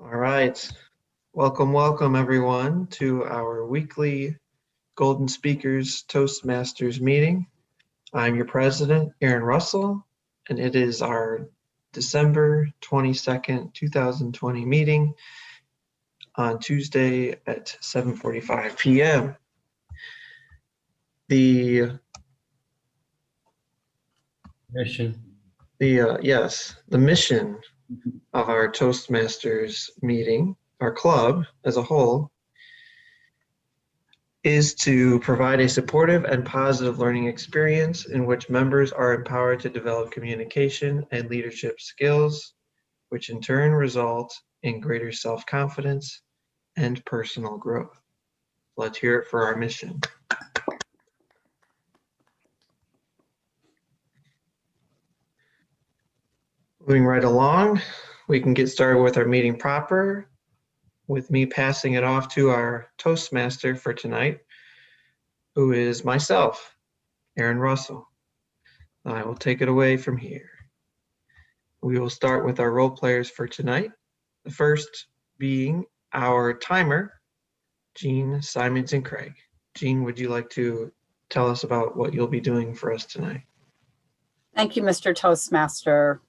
All right. Welcome everyone to our weekly Golden Speakers Toastmasters meeting. I'm your president, Aaron Russell, and it is our December 22nd, 2020 meeting on Tuesday at 7:45 p.m. The mission of our Toastmasters meeting, our club as a whole, is to provide a supportive and positive learning experience in which members are empowered to develop communication and leadership skills, which in turn result in greater self-confidence and personal growth. Let's hear it for our mission. Moving right along, we can get started with our meeting proper, with me passing it off to our Toastmaster for tonight, who is myself, Aaron Russell. I will take it away from here. We will start with our role players for tonight. The first being our timer, Jean Symington Craig. Jean, would you like to tell us about what you'll be doing for us tonight? Thank you, Mr. Toastmaster.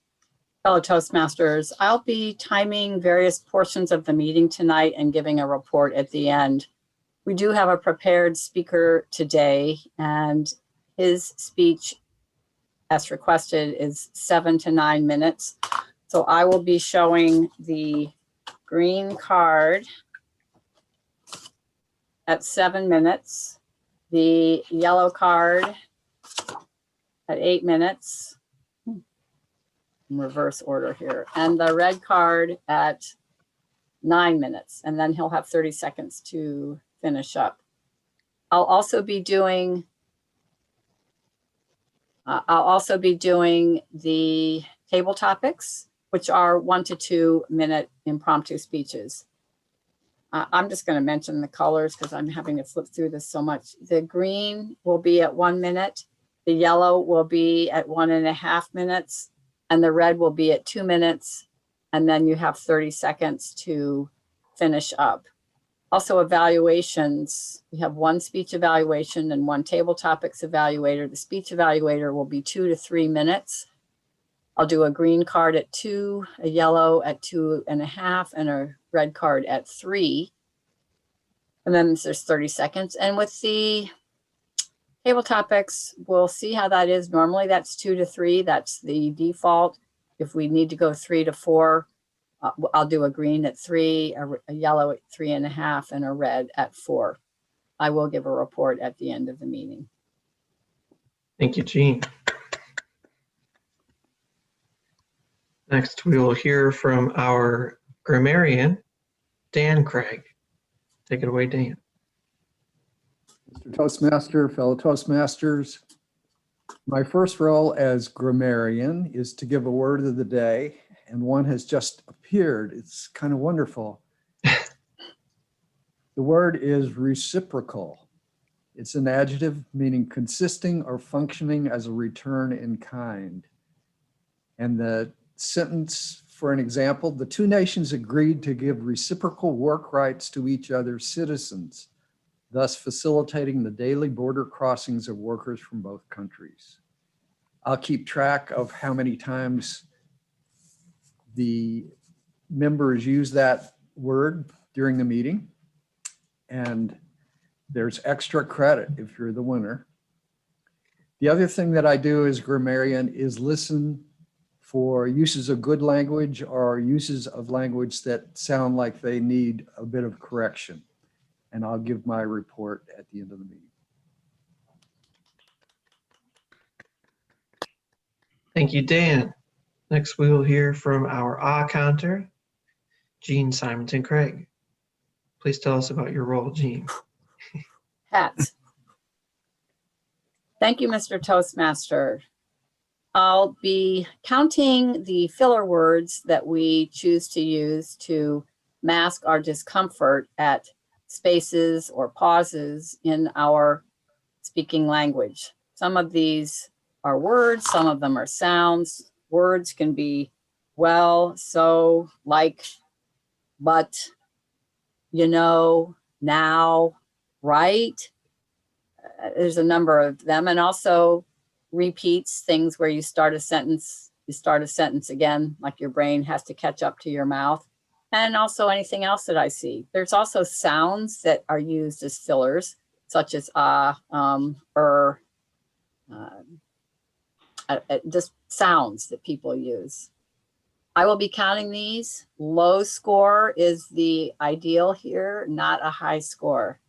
Fellow Toastmasters, I'll be timing various portions of the meeting tonight and giving a report at the end. We do have a prepared speaker today, and his speech, as requested, is 7 to 9 minutes. So I will be showing the green card at 7 minutes, the yellow card at 8 minutes, in reverse order here, and the red card at 9 minutes, and then he'll have 30 seconds to finish up. I'll also be doing the table topics, which are 1 to 2 minute impromptu speeches. I'm just going to mention the colors because I'm having to flip through this so much. The green will be at 1 minute, the yellow will be at 1.5 minutes, and the red will be at 2 minutes, and then you have 30 seconds to finish up. Also, evaluations, we have 1 speech evaluation and 1 table topics evaluator. The speech evaluator will be 2 to 3 minutes. I'll do a green card at 2, a yellow at 2.5, and a red card at 3. And then there's 30 seconds. And with the table topics, we'll see how that is. Normally that's 2 to 3, that's the default. If we need to go 3 to 4, I'll do a green at 3, a yellow at 3.5, and a red at 4. I will give a report at the end of the meeting. Thank you, Jean. Next, we will hear from our grammarian, Dan Craig. Take it away, Dan. Mr. Toastmaster, fellow Toastmasters, my first role as grammarian is to give a word of the day, and one has just appeared. It's kind of wonderful. The word is reciprocal. It's an adjective meaning consisting or functioning as a return in kind. And the sentence, for an example, the 2 nations agreed to give reciprocal work rights to each other's citizens, thus facilitating the daily border crossings of workers from both countries. I'll keep track of how many times the members use that word during the meeting, and there's extra credit if you're the winner. The other thing that I do as grammarian is listen for uses of good language or uses of language that sound like they need a bit of correction. And I'll give my report at the end of the meeting. Thank you, Dan. Next, we will hear from our counter, Jean Symington Craig. Please tell us about your role, Jean. Hats. Thank you, Mr. Toastmaster. I'll be counting the filler words that we choose to use to mask our discomfort at spaces or pauses in our speaking language. Some of these are words, some of them are sounds. Words can be well, so, like, but you know, now, right? There's a number of them, and also repeats, things where you start a sentence again, like your brain has to catch up to your mouth. And also anything else that I see. There's also sounds that are used as fillers, such as just sounds that people use. I will be counting these. Low score is the ideal here, not a high score.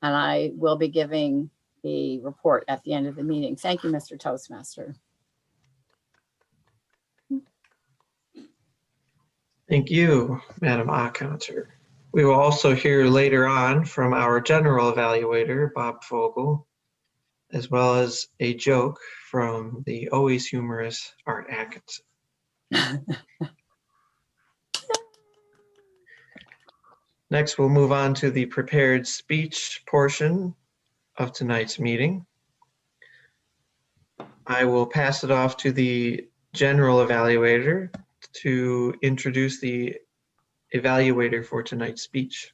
And I will be giving a report at the end of the meeting. Thank you, Mr. Toastmaster. Thank you, Madam Accounter. We will also hear later on from our general evaluator, Bob Fogel, as well as a joke from the always humorous Art Atkinson. Next, we'll move on to the prepared speech portion of tonight's meeting. I will pass it off to the general evaluator to introduce the evaluator for tonight's speech.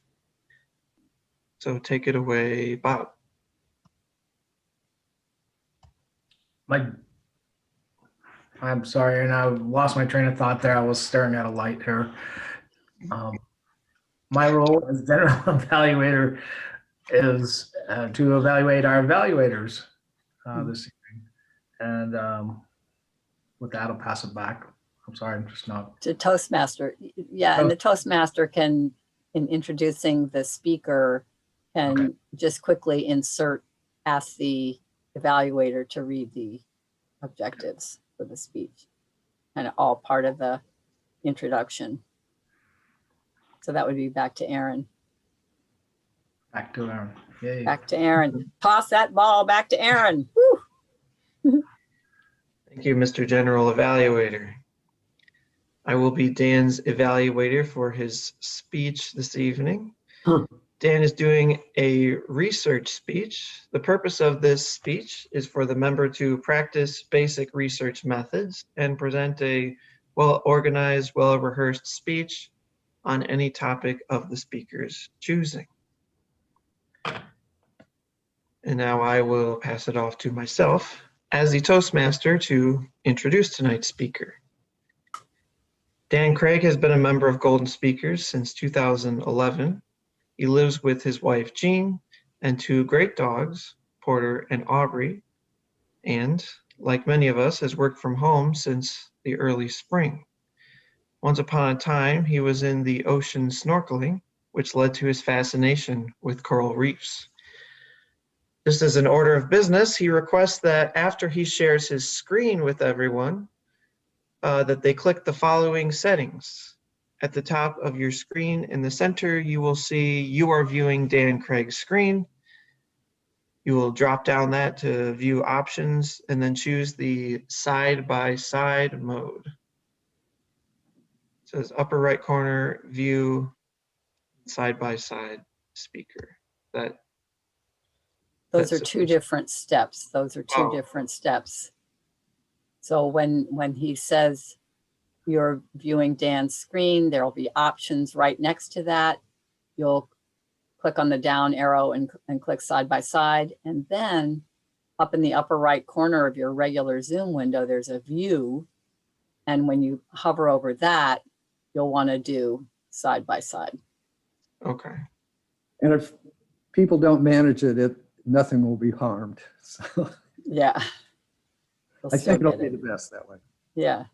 So take it away, Bob. I'm sorry, and I lost my train of thought there. I was staring at a light here. My role as general evaluator is to evaluate our evaluators this evening. And with that, I'll pass it back. I'm sorry, I'm just not. To Toastmaster. Yeah, and the Toastmaster can, in introducing the speaker, can just quickly ask the evaluator to read the objectives for the speech. And all part of the introduction. So that would be back to Aaron. Back to Aaron. Yay. Back to Aaron. Toss that ball back to Aaron. Woo. Thank you, Mr. General Evaluator. I will be Dan's evaluator for his speech this evening. Dan is doing a research speech. The purpose of this speech is for the member to practice basic research methods and present a well-organized, well-rehearsed speech on any topic of the speaker's choosing. And now I will pass it off to myself as the Toastmaster to introduce tonight's speaker. Dan Craig has been a member of Golden Speakers since 2011. He lives with his wife, Jean, and two great dogs, Porter and Aubrey, and, like many of us, has worked from home since the early spring. Once upon a time, he was in the ocean snorkeling, which led to his fascination with coral reefs. Just as an order of business, he requests that after he shares his screen with everyone, that they click the following settings. At the top of your screen in the center, you will see you are viewing Dan Craig's screen. You will drop down that to view options and then choose the side-by-side mode. It says upper right corner, view side-by-side speaker. Those are two different steps. Different steps. So when he says you're viewing Dan's screen, there'll be options right next to that. You'll click on the down arrow and click side by side. And then up in the upper right corner of your regular Zoom window, there's a view. And when you hover over that, you'll want to do side by side. Okay. And if people don't manage it, nothing will be harmed. So Yeah. I think it'll be the best that way. Yeah.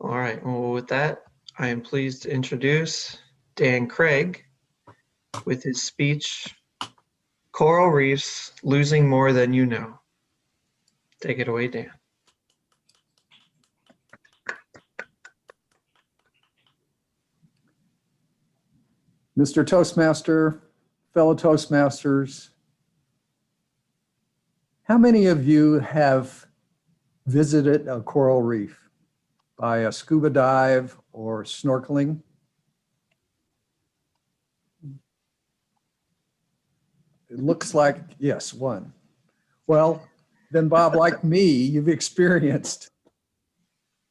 All right. Well, with that, I am pleased to introduce Dan Craig with his speech, Coral Reefs, Losing More Than You Know. Take it away, Dan. Mr. Toastmaster, fellow Toastmasters, how many of you have visited a coral reef by a scuba dive or snorkeling? It looks like, yes, one. Well, then Bob, like me, you've experienced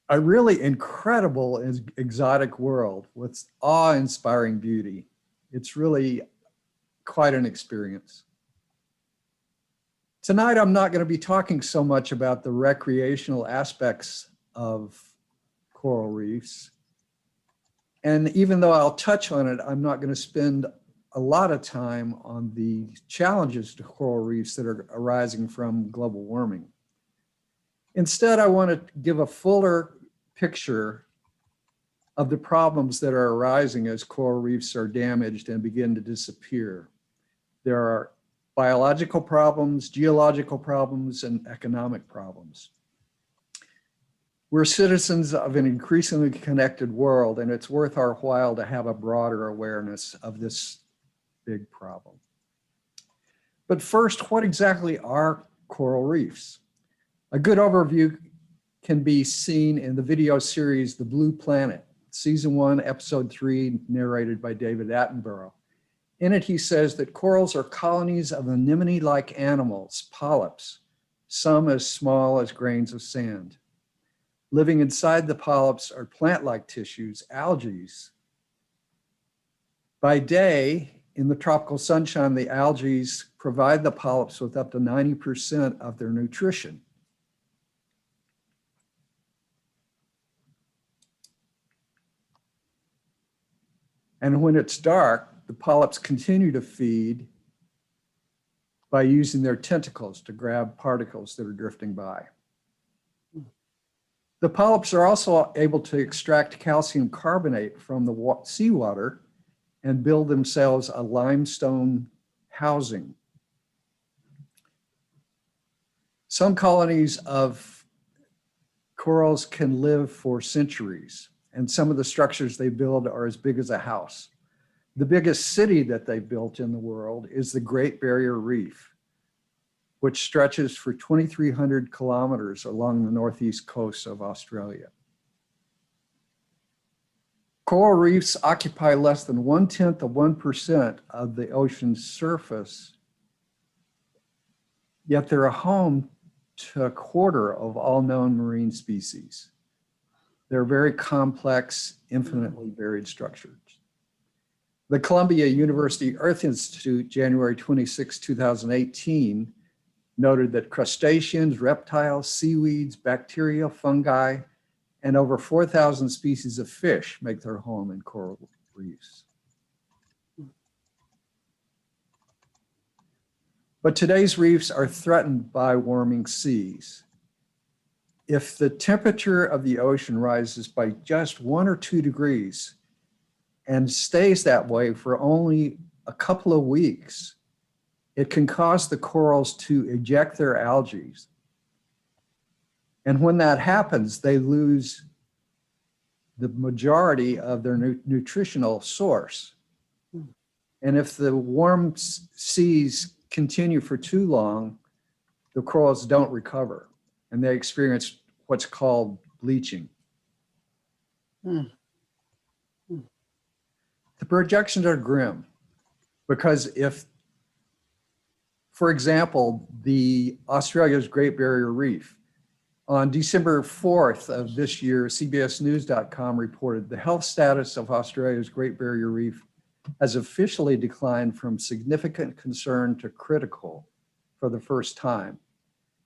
a really incredible exotic world with awe-inspiring beauty. It's really quite an experience. Tonight, I'm not going to be talking so much about the recreational aspects of coral reefs. And even though I'll touch on it, I'm not going to spend a lot of time on the challenges to coral reefs that are arising from global warming. Instead, I want to give a fuller picture of the problems that are arising as coral reefs are damaged and begin to disappear. There are biological problems, geological problems, and economic problems. We're citizens of an increasingly connected world, and it's worth our while to have a broader awareness of this big problem. But first, what exactly are coral reefs? A good overview can be seen in the video series, The Blue Planet, Season 1, Episode 3, narrated by David Attenborough. In it, he says that corals are colonies of anemone-like animals, polyps, some as small as grains of sand. Living inside the polyps are plant-like tissues, algae. By day, in the tropical sunshine, the algae provide the polyps with up to 90% of their nutrition. And when it's dark, the polyps continue to feed by using their tentacles to grab particles that are drifting by. The polyps are also able to extract calcium carbonate from the seawater and build themselves a limestone housing. Some colonies of corals can live for centuries, and some of the structures they build are as big as a house. The biggest city that they built in the world is the Great Barrier Reef, which stretches for 2,300 kilometers along the northeast coast of Australia. Coral reefs occupy less than 0.1% of the ocean's surface, yet they're a home to a quarter of all known marine species. They're very complex, infinitely varied structures. The Columbia University Earth Institute, January 26, 2018, noted that crustaceans, reptiles, seaweeds, bacteria, fungi, and over 4,000 species of fish make their home in coral reefs. But today's reefs are threatened by warming seas. If the temperature of the ocean rises by just 1 or 2 degrees and stays that way for only a couple of weeks, it can cause the corals to eject their algae. And when that happens, they lose the majority of their nutritional source. And if the warm seas continue for too long, the corals don't recover, and they experience what's called bleaching. The projections are grim, because if, for example, the Australia's Great Barrier Reef, on December 4th of this year, CBSnews.com reported the health status of Australia's Great Barrier Reef has officially declined from significant concern to critical for the first time.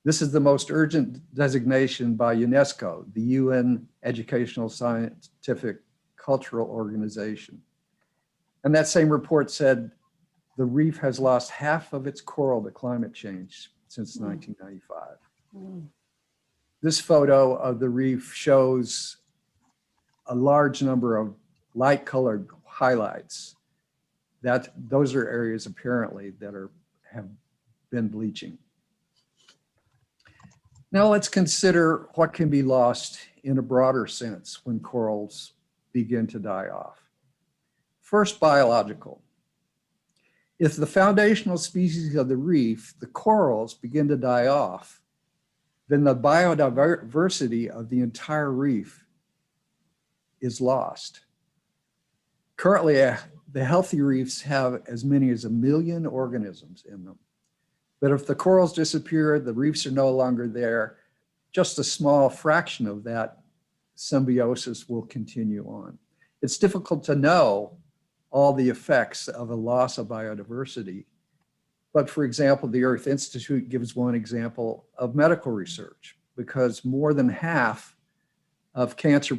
This is the most urgent designation by UNESCO, the UN Educational, Scientific, Cultural Organization. And that same report said the reef has lost half of its coral to climate change since 1995. This photo of the reef shows a large number of light-colored highlights. Those are areas apparently that have been bleaching. Now let's consider what can be lost in a broader sense when corals begin to die off. First, biological. If the foundational species of the reef, the corals, begin to die off, then the biodiversity of the entire reef is lost. Currently, the healthy reefs have as many as 1 million organisms in them. But if the corals disappear, the reefs are no longer there, just a small fraction of that symbiosis will continue on. It's difficult to know all the effects of a loss of biodiversity. But for example, the Earth Institute gives one example of medical research, because more than half of cancer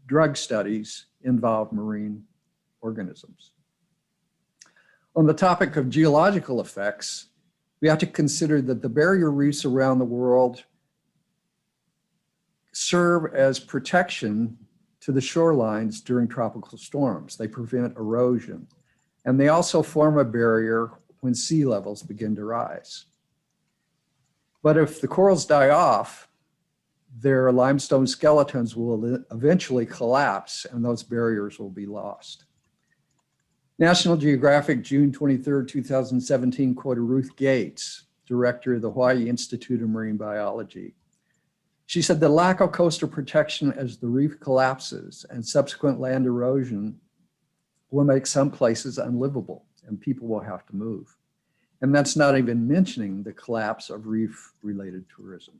drug studies involve marine organisms. On the topic of geological effects, we have to consider that the barrier reefs around the world serve as protection to the shorelines during tropical storms. They prevent erosion, and they also form a barrier when sea levels begin to rise. But if the corals die off, their limestone skeletons will eventually collapse and those barriers will be lost. National Geographic, June 23, 2017, quoted Ruth Gates, director of the Hawaii Institute of Marine Biology. She said the lack of coastal protection as the reef collapses and subsequent land erosion will make some places unlivable and people will have to move. And that's not even mentioning the collapse of reef-related tourism.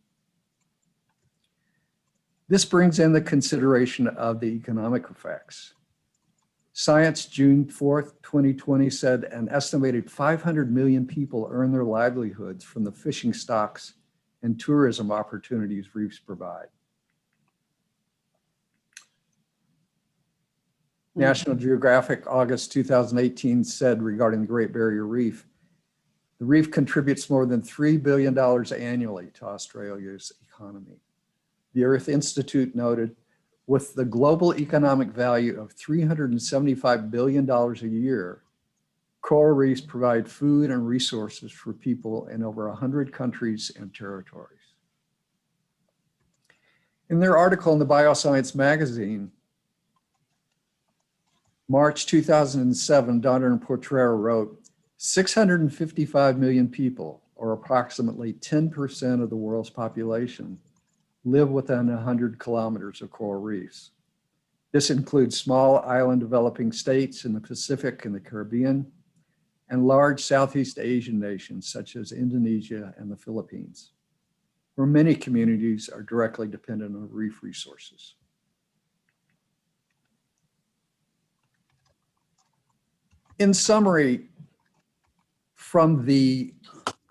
This brings in the consideration of the economic effects. Science, June 4th, 2020 said an estimated 500 million people earn their livelihoods from the fishing stocks and tourism opportunities reefs provide. National Geographic, August 2018 said regarding the Great Barrier Reef, the reef contributes more than $3 billion annually to Australia's economy. The Earth Institute noted, with the global economic value of $375 billion a year, coral reefs provide food and resources for people in over 100 countries and territories. In their article in the Bioscience magazine, March 2007, Donner and Potrero wrote, 655 million people, or approximately 10% of the world's population, live within 100 kilometers of coral reefs. This includes small island developing states in the Pacific and the Caribbean, and large Southeast Asian nations such as Indonesia and the Philippines, where many communities are directly dependent on reef resources. In summary, from the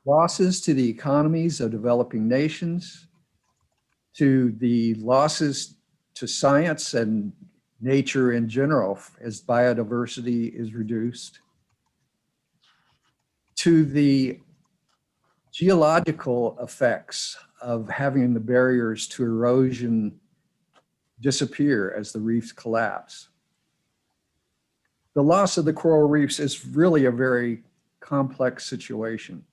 losses to the economies of developing nations, to the losses to science and nature in general as biodiversity is reduced, to the geological effects of having the barriers to erosion disappear as the reefs collapse. The loss of the coral reefs is really a very complex situation.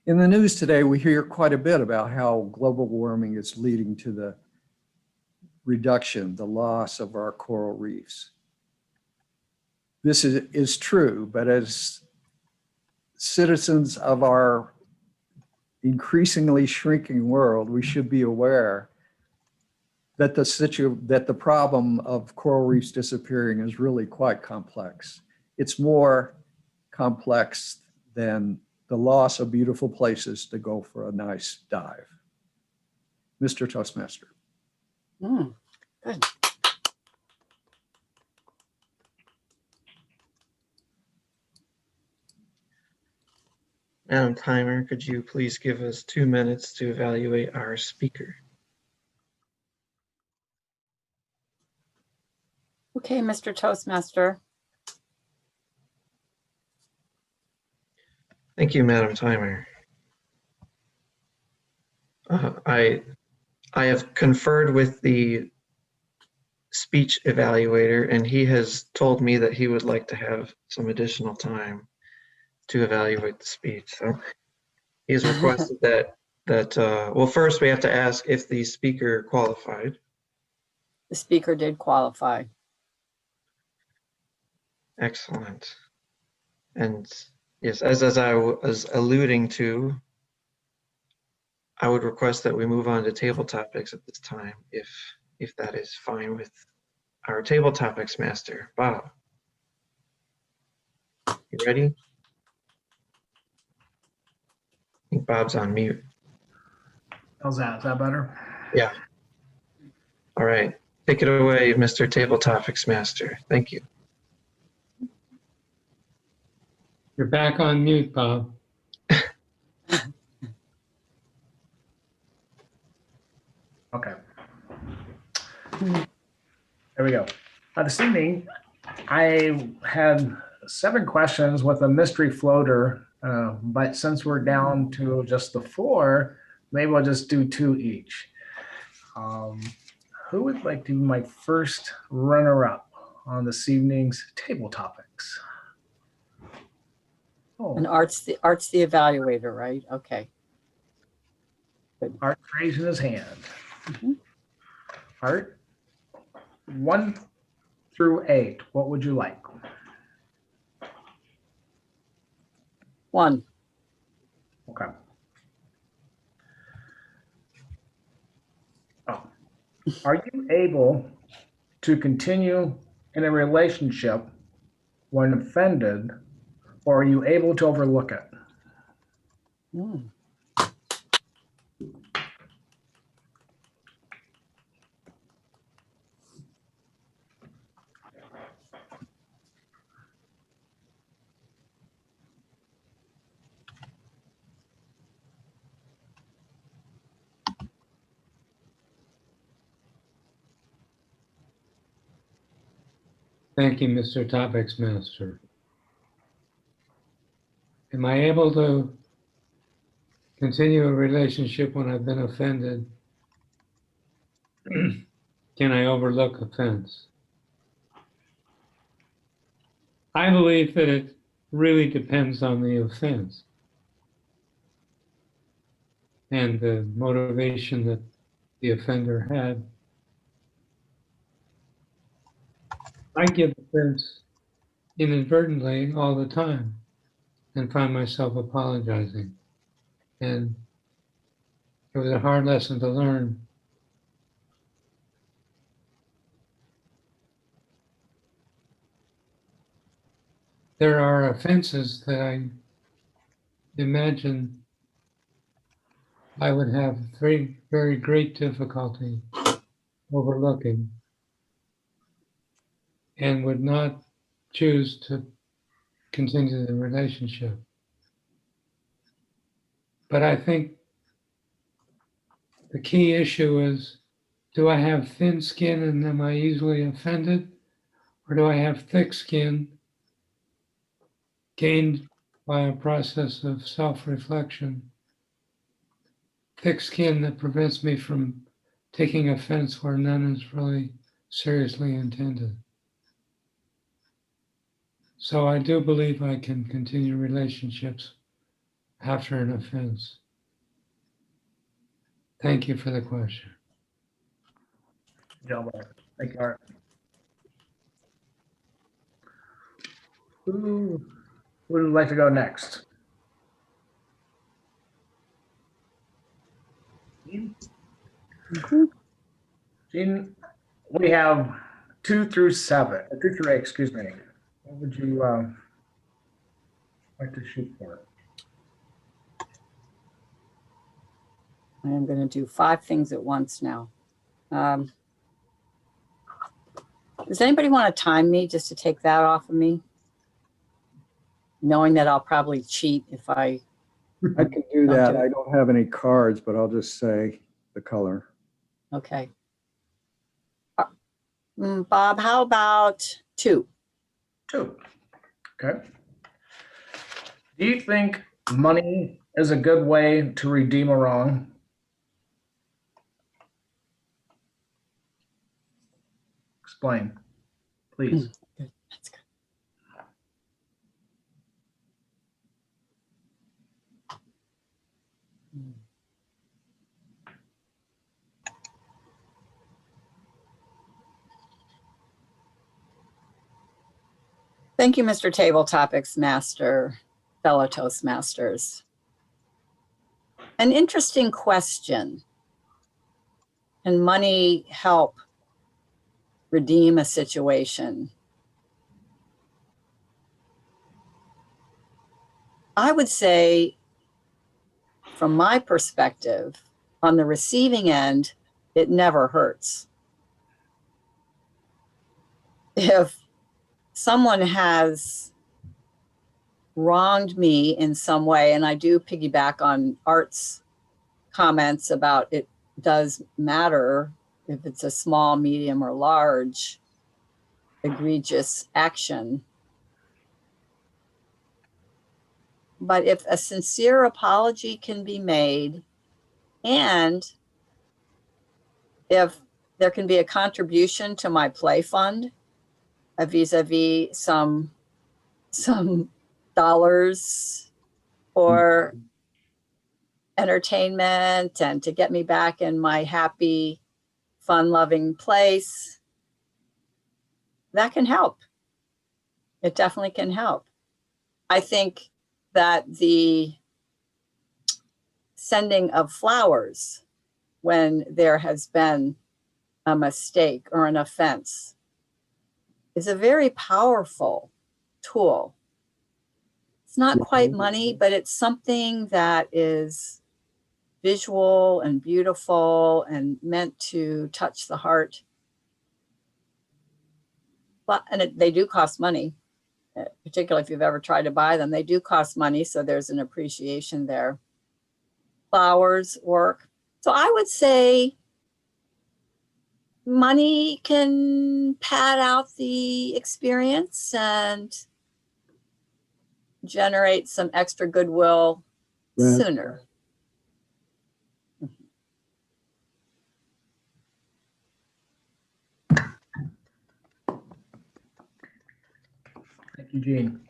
In the news today, we hear quite a bit about how global warming is leading to the reduction, the loss of our coral reefs. This is true, but as citizens of our increasingly shrinking world, we should be aware that the problem of coral reefs disappearing is really quite complex. It's more complex than the loss of beautiful places to go for a nice dive. Mr. Toastmaster. Good. Madam Timer, could you please give us 2 minutes to evaluate our speaker? Okay, Mr. Toastmaster. Thank you, Madam Timer. I have conferred with the speech evaluator, and he has told me that he would like to have some additional time to evaluate the speech. So he's requested that well, first we have to ask if the speaker qualified. The speaker did qualify. Excellent. And yes, as I was alluding to, I would request that we move on to table topics at this time, if that is fine with our table topics master, Bob. You ready? I think Bob's on mute. How's that? Is that better? Yeah. All right. Take it away, Mr. Table Topics Master. Thank you. You're back on mute, Bob. Okay. There we go. This evening, I had 7 questions with a mystery floater, but since we're down to just the 4, maybe I'll just do 2 each. Who would like to be my first runner-up on this evening's table topics? And Oh, Art's the evaluator, right? Okay. Art raising his hand. Mhm. Art, 1 through 8, what would you like? 1. Okay. Oh. Are you able to continue in a relationship when offended, or are you able to overlook it? Mm. Thank you, Mr. Topics Master. Am I able to continue a relationship when I've been offended? Can I overlook offense? I believe that it really depends on the offense and the motivation that the offender had. I give offense inadvertently all the time and find myself apologizing. And it was a hard lesson to learn. There are offenses that I imagine I would have very, very great difficulty overlooking and would not choose to continue the relationship. But I think the key issue is, do I have thin skin and am I easily offended? Or do I have thick skin gained by a process of self-reflection? Thick skin that prevents me from taking offense where none is really seriously intended. So I do believe I can continue relationships after an offense. Thank you for the question. Good job, Art. Thank you, Art. Who would like to go next? Jean? Mhm. Jean, we have 2 through 7, 2 through 8, excuse me. What would you like to shoot for? I am going to do 5 things at once now. Does anybody want to time me just to take that off of me? Knowing that I'll probably cheat if I can do Don't that. do it. I don't have any cards, but I'll just say the color. okay. Bob, how about 2? 2. Okay. Do you think money is a good way to redeem a wrong? Explain, please. Good. That's good. Thank you, Mr. Table Topics Master, fellow Toastmasters. An interesting question. Can money help redeem a situation? I would say, from my perspective, on the receiving end, it never hurts. If someone has wronged me in some way, and I do piggyback on Art's comments about it does matter if it's a small, medium, or large egregious action. But if a sincere apology can be made, and if there can be a contribution to my play fund, vis-a-vis some dollars or entertainment, and to get me back in my happy, fun-loving place, that can help. It definitely can help. I think that the sending of flowers when there has been a mistake or an offense is a very powerful tool. It's not quite money, but it's something that is visual and beautiful and meant to touch the heart. But they do cost money, particularly if you've ever tried to buy them. They do cost money, so there's an appreciation there. Flowers work. So I would say money can pad out the experience and generate some extra goodwill sooner. Thank you, Jean.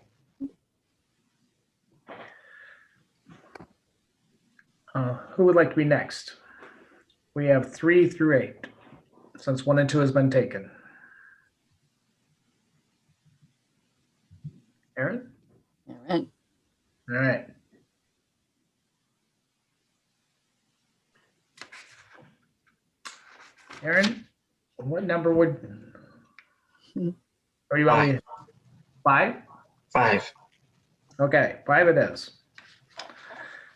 Who would like to be next? We have 3 through 8, since 1 and 2 has been taken. Aaron? Aaron. All right. Aaron, what number would, or you want me? 5? 5. Okay, 5 it is.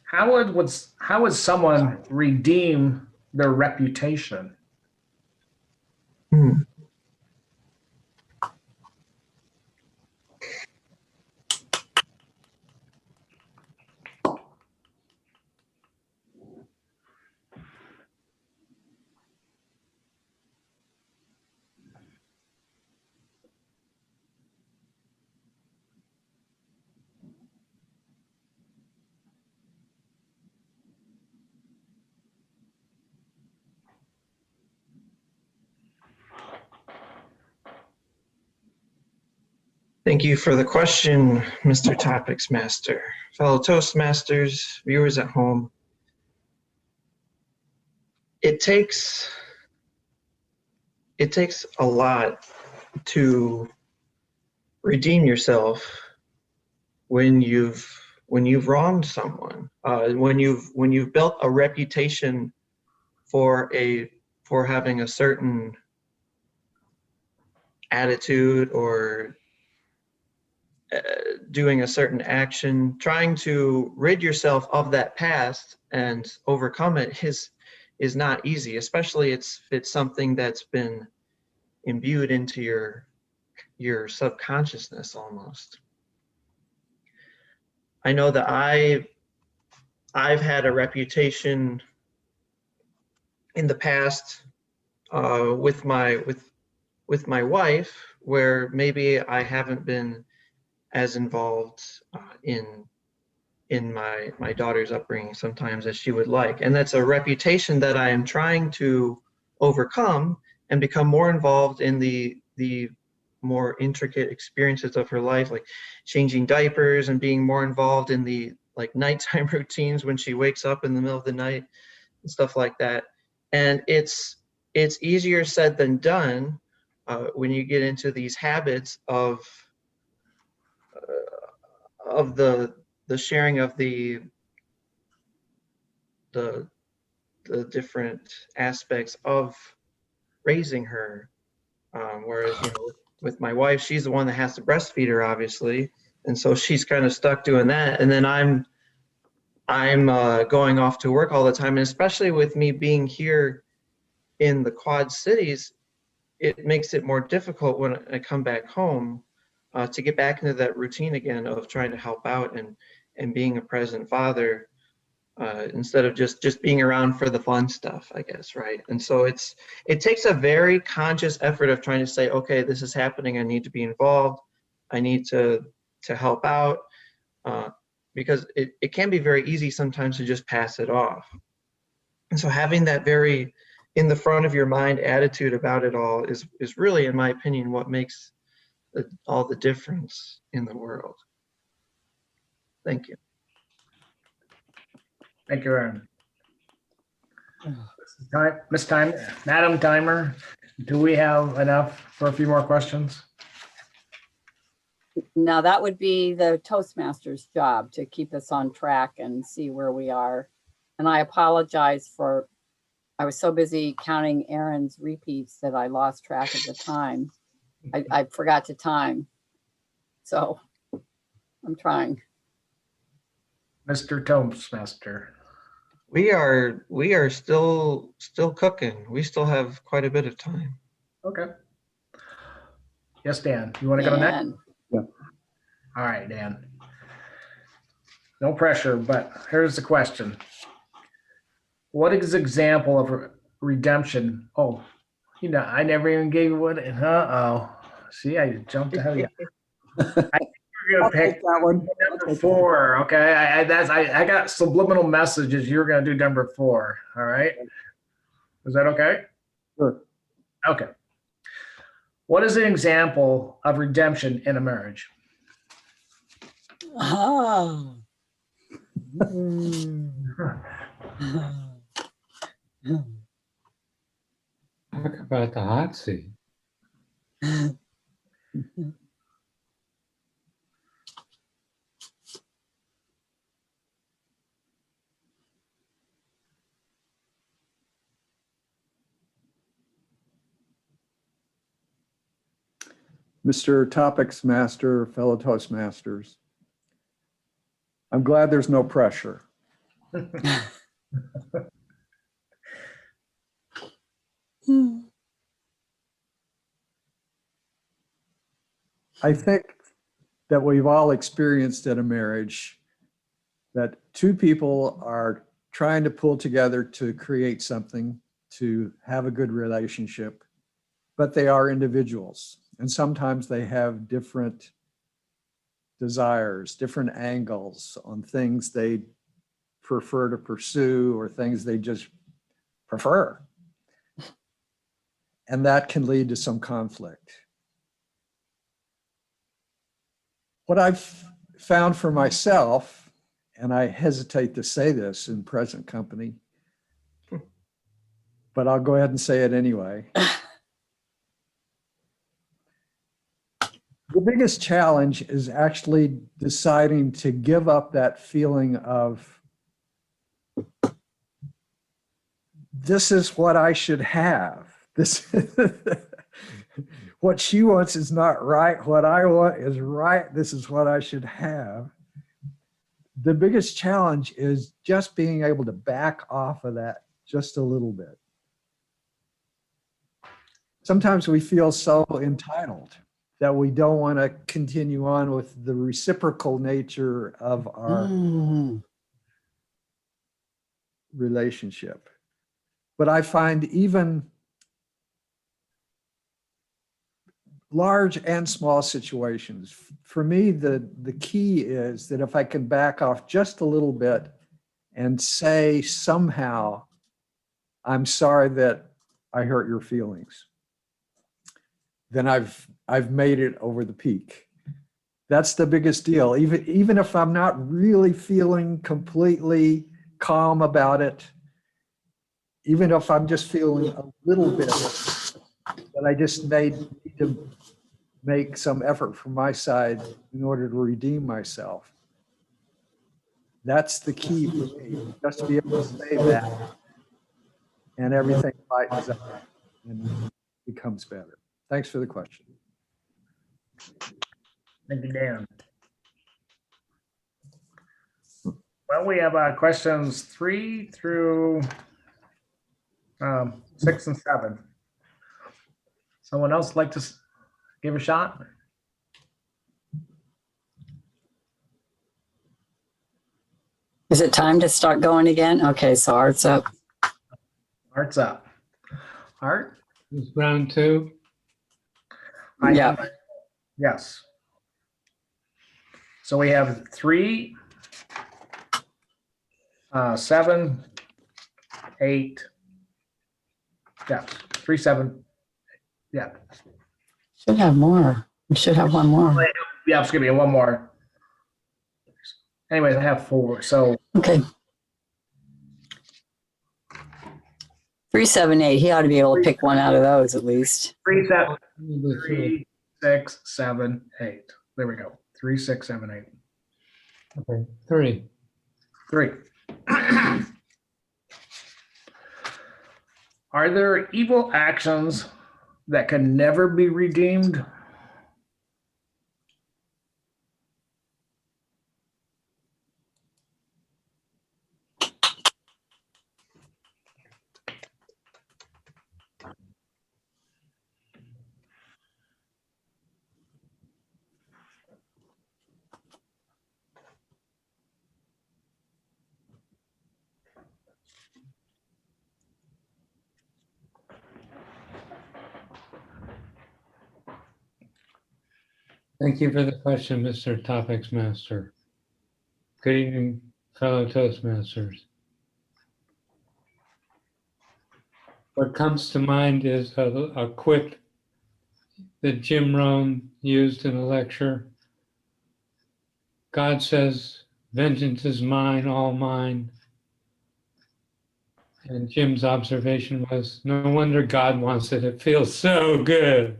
How would someone redeem their reputation? Thank you for the question, Mr. Topics Master. Fellow Toastmasters, viewers at home, it takes a lot to redeem yourself when you've wronged someone, when you've built a reputation for having a certain attitude or doing a certain action. Trying to rid yourself of that past and overcome it is not easy, especially if it's something that's been imbued into your subconsciousness almost. I know that I've had a reputation in the past with my wife where maybe I haven't been as involved in my daughter's upbringing sometimes as she would like. And that's a reputation that I am trying to overcome and become more involved in the more intricate experiences of her life, like changing diapers and being more involved in the like nighttime routines when she wakes up in the middle of the night and stuff like that. And it's easier said than done when you get into these habits of the sharing of the different aspects of raising her. Whereas, with my wife, she's the one that has to breastfeed her, obviously, and so she's kind of stuck doing that. And then I'm going off to work all the time, and especially with me being here in the Quad Cities, it makes it more difficult when I come back home to get back into that routine again of trying to help out and being a present father instead of just being around for the fun stuff, I guess, right? And so it takes a very conscious effort of trying to say, okay, this is happening. I need to be involved. I need to help out because it can be very easy sometimes to just pass it off. And so having that very in the front of your mind attitude about it all is really, in my opinion, what makes all the difference in the world. Thank you. Thank you, Aaron. Madam Timer, do we have enough for a few more questions? Now that would be the Toastmasters' job to keep us on track and see where we are. And I apologize for, I was so busy counting Aaron's repeats that I lost track of the time. I forgot to time. So I'm trying. Mr. Toastmaster. We are still cooking. We still have quite a bit of time. Okay. Yes, Dan, you want to go next? Dan. All right, Dan. No pressure, but here's the question. What is an example of redemption? Oh, I never even gave you one. Uh-oh. See, I jumped ahead of you. I think you're I'll gonna pick take that one. number 4. Okay, I got subliminal messages. You're gonna do number 4. All right. Is that okay? Sure. Okay. What is an example of redemption in a marriage? Oh. Talk about the hot seat. Mr. Topics Master, fellow Toastmasters, I'm glad there's no pressure. I think that we've all experienced in a marriage that two people are trying to pull together to create something, to have a good relationship, but they are individuals. And sometimes they have different desires, different angles on things they prefer to pursue or things they just prefer. And that can lead to some conflict. What I've found for myself, and I hesitate to say this in present company, but I'll go ahead and say it anyway. The biggest challenge is actually deciding to give up that feeling of, this is what I should have. This, what she wants is not right. What I want is right. This is what I should have. The biggest challenge is just being able to back off of that just a little bit. Sometimes we feel so entitled that we don't want to continue on with the reciprocal nature of our relationship. But I find even large and small situations, for me, the key is that if I can back off just a little bit and say somehow, I'm sorry that I hurt your feelings, then I've made it over the peak. That's the biggest deal. Even if I'm not really feeling completely calm about it, even if I'm just feeling a little bit, that I just need to make some effort from my side in order to redeem myself. That's the key for me, just to be able to say that, and everything lightens up and becomes better. Thanks for the question. Thank you, Dan. Well, we have questions 3 through 6 and 7. Someone else like to give a shot? Is it time to start going again? Okay, so Art's up. Art's up. Art? It's round 2. Yeah. Yes. So we have 3, 7, 8. Yeah, 3, 7. Yeah. Should have more. We should have one more. Yeah, excuse me, one more. Anyways, I have 4. So Okay. 3, 7, 8. He ought to be able to pick one out of those at least. 3, 7, Number 3, 6, 7, 8. There we go. 3, 6, 7, 8. Okay, 3. 3. Are there evil actions that can never be redeemed? Thank you for the question, Mr. Topics Master. Good evening, fellow Toastmasters. What comes to mind is a quip that Jim Rohn used in a lecture. God says, vengeance is mine, all mine. And Jim's observation was, no wonder God wants it. It feels so good.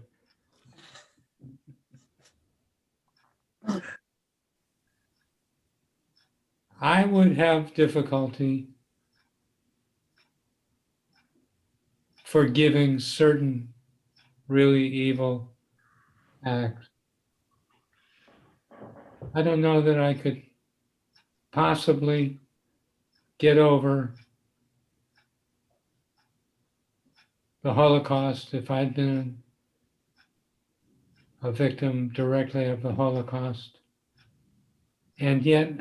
I would have difficulty forgiving certain really evil acts. I don't know that I could possibly get over the Holocaust if I'd been a victim directly of the Holocaust. And yet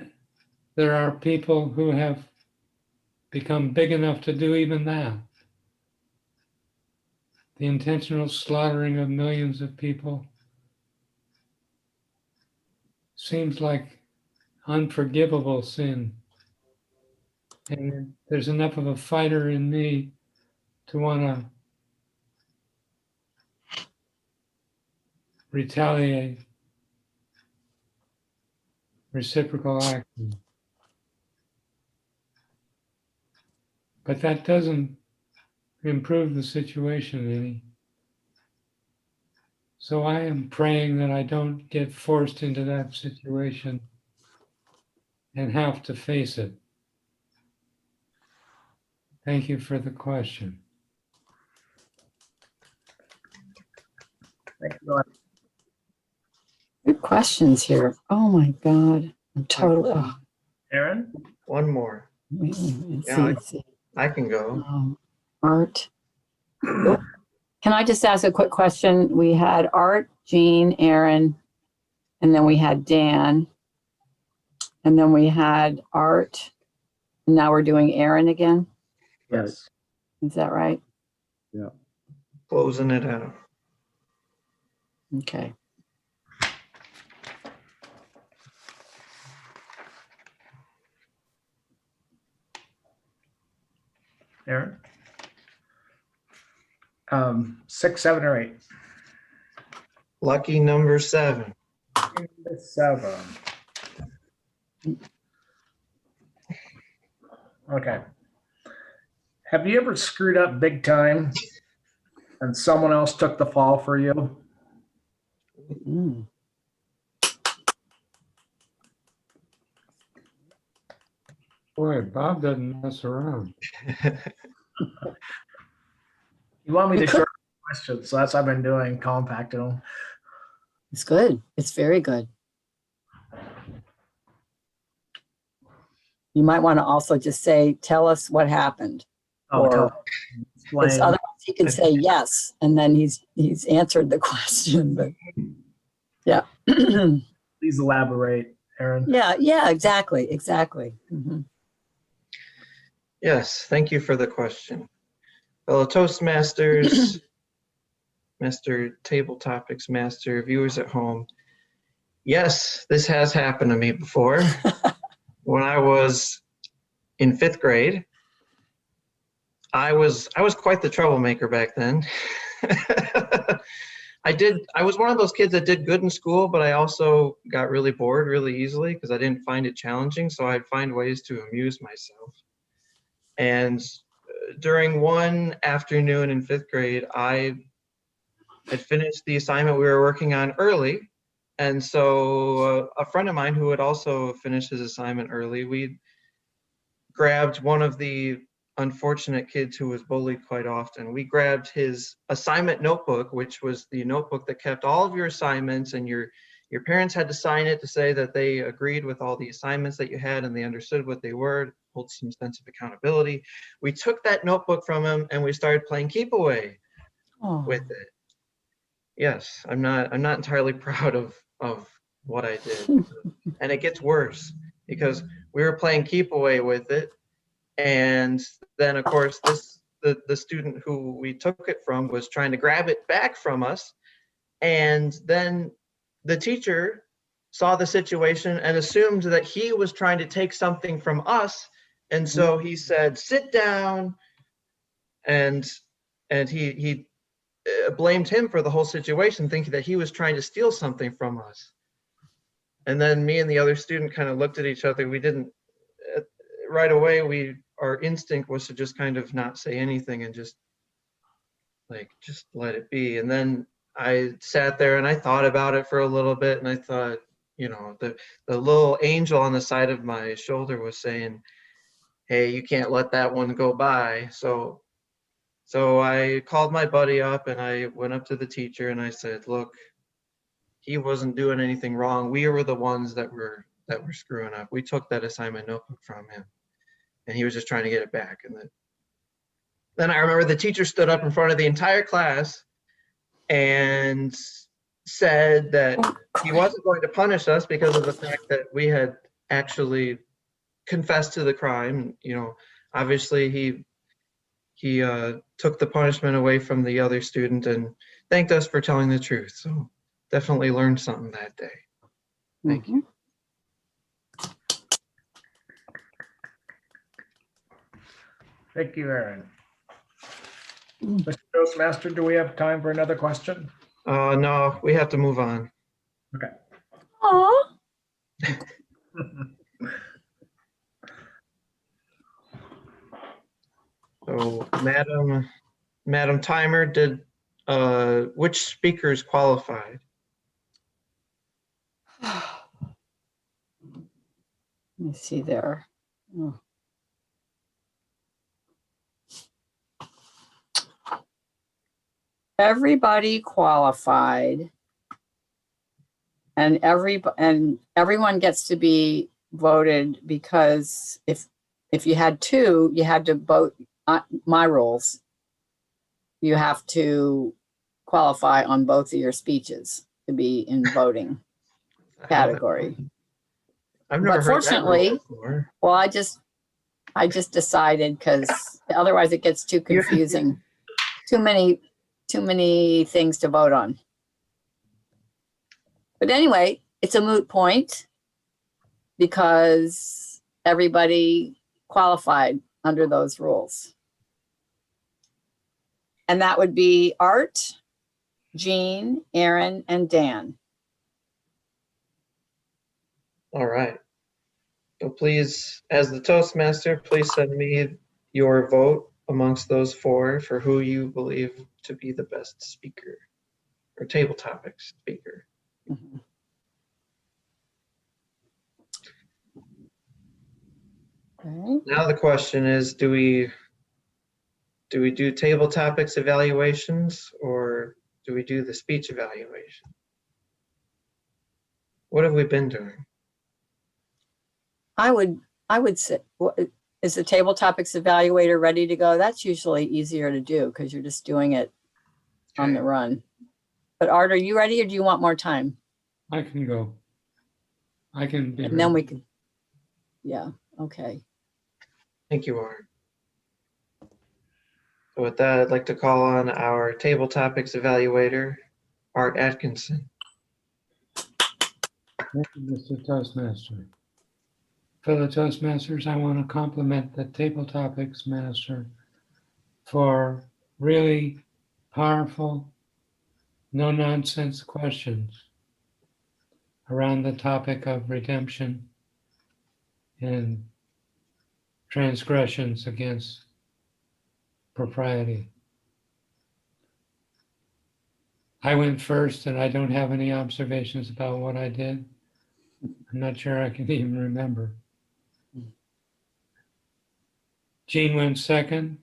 there are people who have become big enough to do even that. The intentional slaughtering of millions of people seems like unforgivable sin. And there's enough of a fighter in me to want to retaliate, reciprocal action. But that doesn't improve the situation any. So I am praying that I don't get forced into that situation and have to face it. Thank you for the question. Thank you. Good questions here. Oh my God. I'm totally. Oh, Aaron? One more. let's see, Yeah, let's see. I can go. Art. Oh, can I just ask a quick question? We had Art, Jean, Aaron, and then we had Dan. And then we had Art. And now we're doing Aaron again. Yes. Is that right? Closing it out. Okay. Aaron? 6, 7, or 8? Lucky number 7. 7. Okay. Have you ever screwed up big time and someone else took the fall for you? Mm. Boy, Bob doesn't mess around. You want me to short questions, so that's what I've been doing, compacting them. It's good. It's very good. You might want to also just say, tell us what happened. Oh, or explain. because otherwise he can say yes, and then he's answered the question. But yeah, Please elaborate, Aaron. yeah, exactly. Mhm. Yes, thank you for the question. Fellow Toastmasters, Master Table Topics Master, viewers at home. Yes, this has happened to me before. When I was in 5th grade, I was quite the troublemaker back then. I was one of those kids that did good in school, but I also got really bored really easily because I didn't find it challenging, so I'd find ways to amuse myself. And during one afternoon in 5th grade, I had finished the assignment we were working on early. And so a friend of mine who had also finished his assignment early, we grabbed one of the unfortunate kids who was bullied quite often. We grabbed his assignment notebook, which was the notebook that kept all of your assignments, and your parents had to sign it to say that they agreed with all the assignments that you had and they understood what they were, hold some sense of accountability. We took that notebook from him and we started playing keep away with it. Yes, I'm not entirely proud of what I did. And it gets worse because we were playing keep away with it. And then of course the student who we took it from was trying to grab it back from us. And then the teacher saw the situation and assumed that he was trying to take something from us. And so he said, "Sit down." And he blamed him for the whole situation, thinking that he was trying to steal something from us. And then me and the other student kind of looked at each other. We didn't, right away, our instinct was to just kind of not say anything and just let it be. And then I sat there and I thought about it for a little bit, and I thought, the little angel on the side of my shoulder was saying, "Hey, you can't let that one go by." So I called my buddy up and I went up to the teacher and I said, "Look, he wasn't doing anything wrong. We were the ones that were screwing up. We took that assignment notebook from him and he was just trying to get it back." And then I remember the teacher stood up in front of the entire class and said that he wasn't going to punish us because of the fact that we had actually confessed to the crime. Obviously he took the punishment away from the other student and thanked us for telling the truth. So definitely learned something that day. Thank you. Thank you, Aaron. Mr. Toastmaster, do we have time for another question? No, we have to move on. Okay. Aw. So Madam Timer, did which speakers qualified? Let me see there. Oh. Everybody qualified, and everyone gets to be voted, because if you had two, you had to vote my rules. You have to qualify on both of your speeches to be in voting category. I've never But heard that rule fortunately, before. well, I just decided, because otherwise it gets too confusing. Too many things to vote on. But anyway, it's a moot point because everybody qualified under those rules. And that would be Art, Jean, Aaron, and Dan. All right. So please, as the Toastmaster, please send me your vote amongst those four for who you believe to be the best speaker or table topics speaker. Mhm. Okay. Now the question is, do we do table topics evaluations or do we do the speech evaluation? What have we been doing? I would say, Is the table topics evaluator ready to go? That's usually easier to do because you're just doing it on the Okay. run. But Art, are you ready or do you want more time? I can go. I can be And then ready. we can, yeah, okay. Thank you, Art. So with that, I'd like to call on our table topics evaluator, Art Atkinson. Thank you, Mr. Toastmaster. Fellow Toastmasters, I want to compliment the Table Topics Master for really powerful, no-nonsense questions around the topic of redemption and transgressions against propriety. I went first and I don't have any observations about what I did. I'm not sure I can even remember. Jean went second.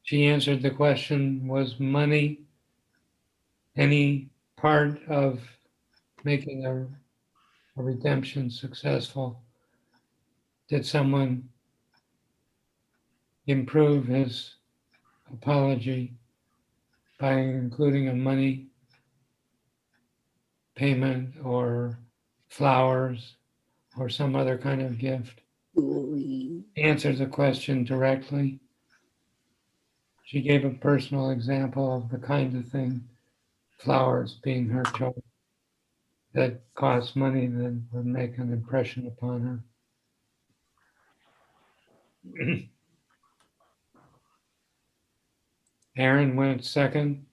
She answered the question, was money any part of making a redemption successful? Did someone improve his apology by including a money payment or flowers or some other kind of gift? Answered the question directly. She gave a personal example of the kind of thing, flowers being her choice, that costs money that would make an impression upon her. Aaron went second.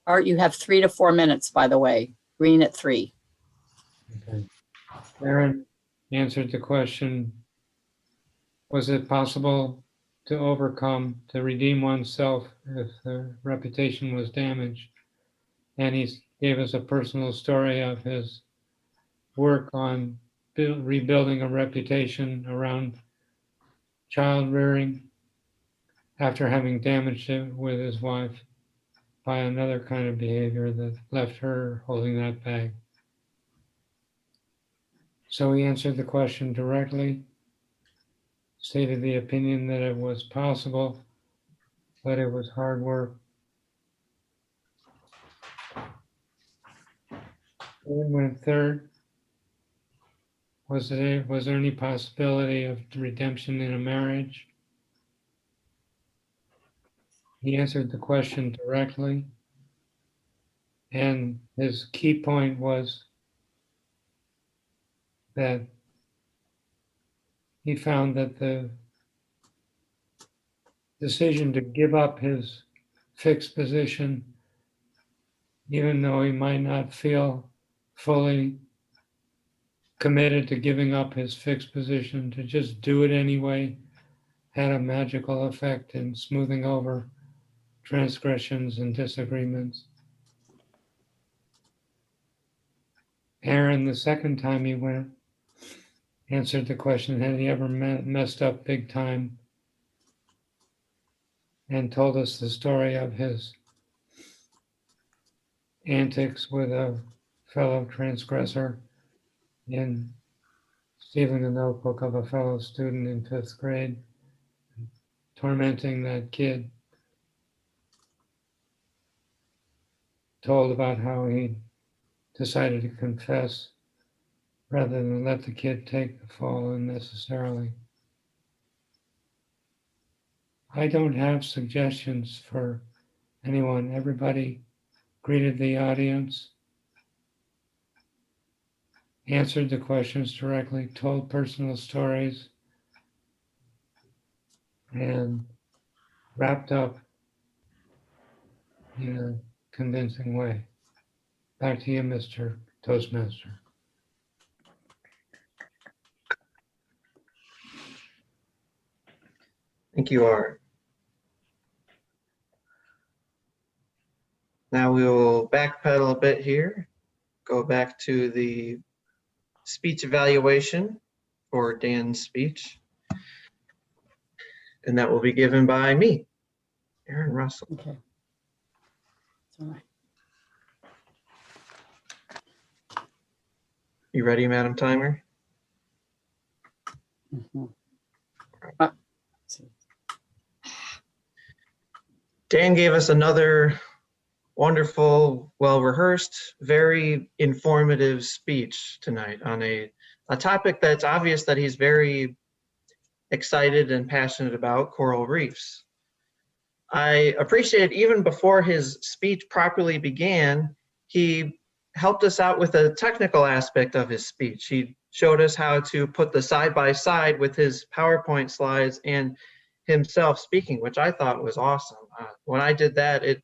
Art, you have 3 to 4 minutes, by the way. Green at 3. Okay. Aaron answered the question, was it possible to overcome, to redeem oneself if the reputation was damaged? And he gave us a personal story of his work on rebuilding a reputation around child rearing after having damaged it with his wife by another kind of behavior that left her holding that bag. So he answered the question directly, stated the opinion that it was possible, but it was hard work. Aaron went third. Was there any possibility of redemption in a marriage? He answered the question directly. And his key point was that he found that the decision to give up his fixed position, even though he might not feel fully committed to giving up his fixed position, to just do it anyway, had a magical effect in smoothing over transgressions and disagreements. Aaron, the second time he went, answered the question, had he ever messed up big time? And told us the story of his antics with a fellow transgressor in stealing the notebook of a fellow student in 5th grade, tormenting that kid. Told about how he decided to confess rather than let the kid take the fall unnecessarily. I don't have suggestions for anyone. Everybody greeted the audience, answered the questions directly, told personal stories, and wrapped up in a convincing way. Back to you, Mr. Toastmaster. Thank you, Art. Now we will backpedal a bit here, go back to the speech evaluation for Dan's speech. And that will be given by me, Aaron Russell. Okay. It's all right. You ready, Madam Timer? Mhm. Dan gave us another wonderful, well-rehearsed, very informative speech tonight on a topic that's obvious that he's very excited and passionate about, coral reefs. I appreciate even before his speech properly began, he helped us out with a technical aspect of his speech. He showed us how to put the side-by-side with his PowerPoint slides and himself speaking, which I thought was awesome. When I did that, it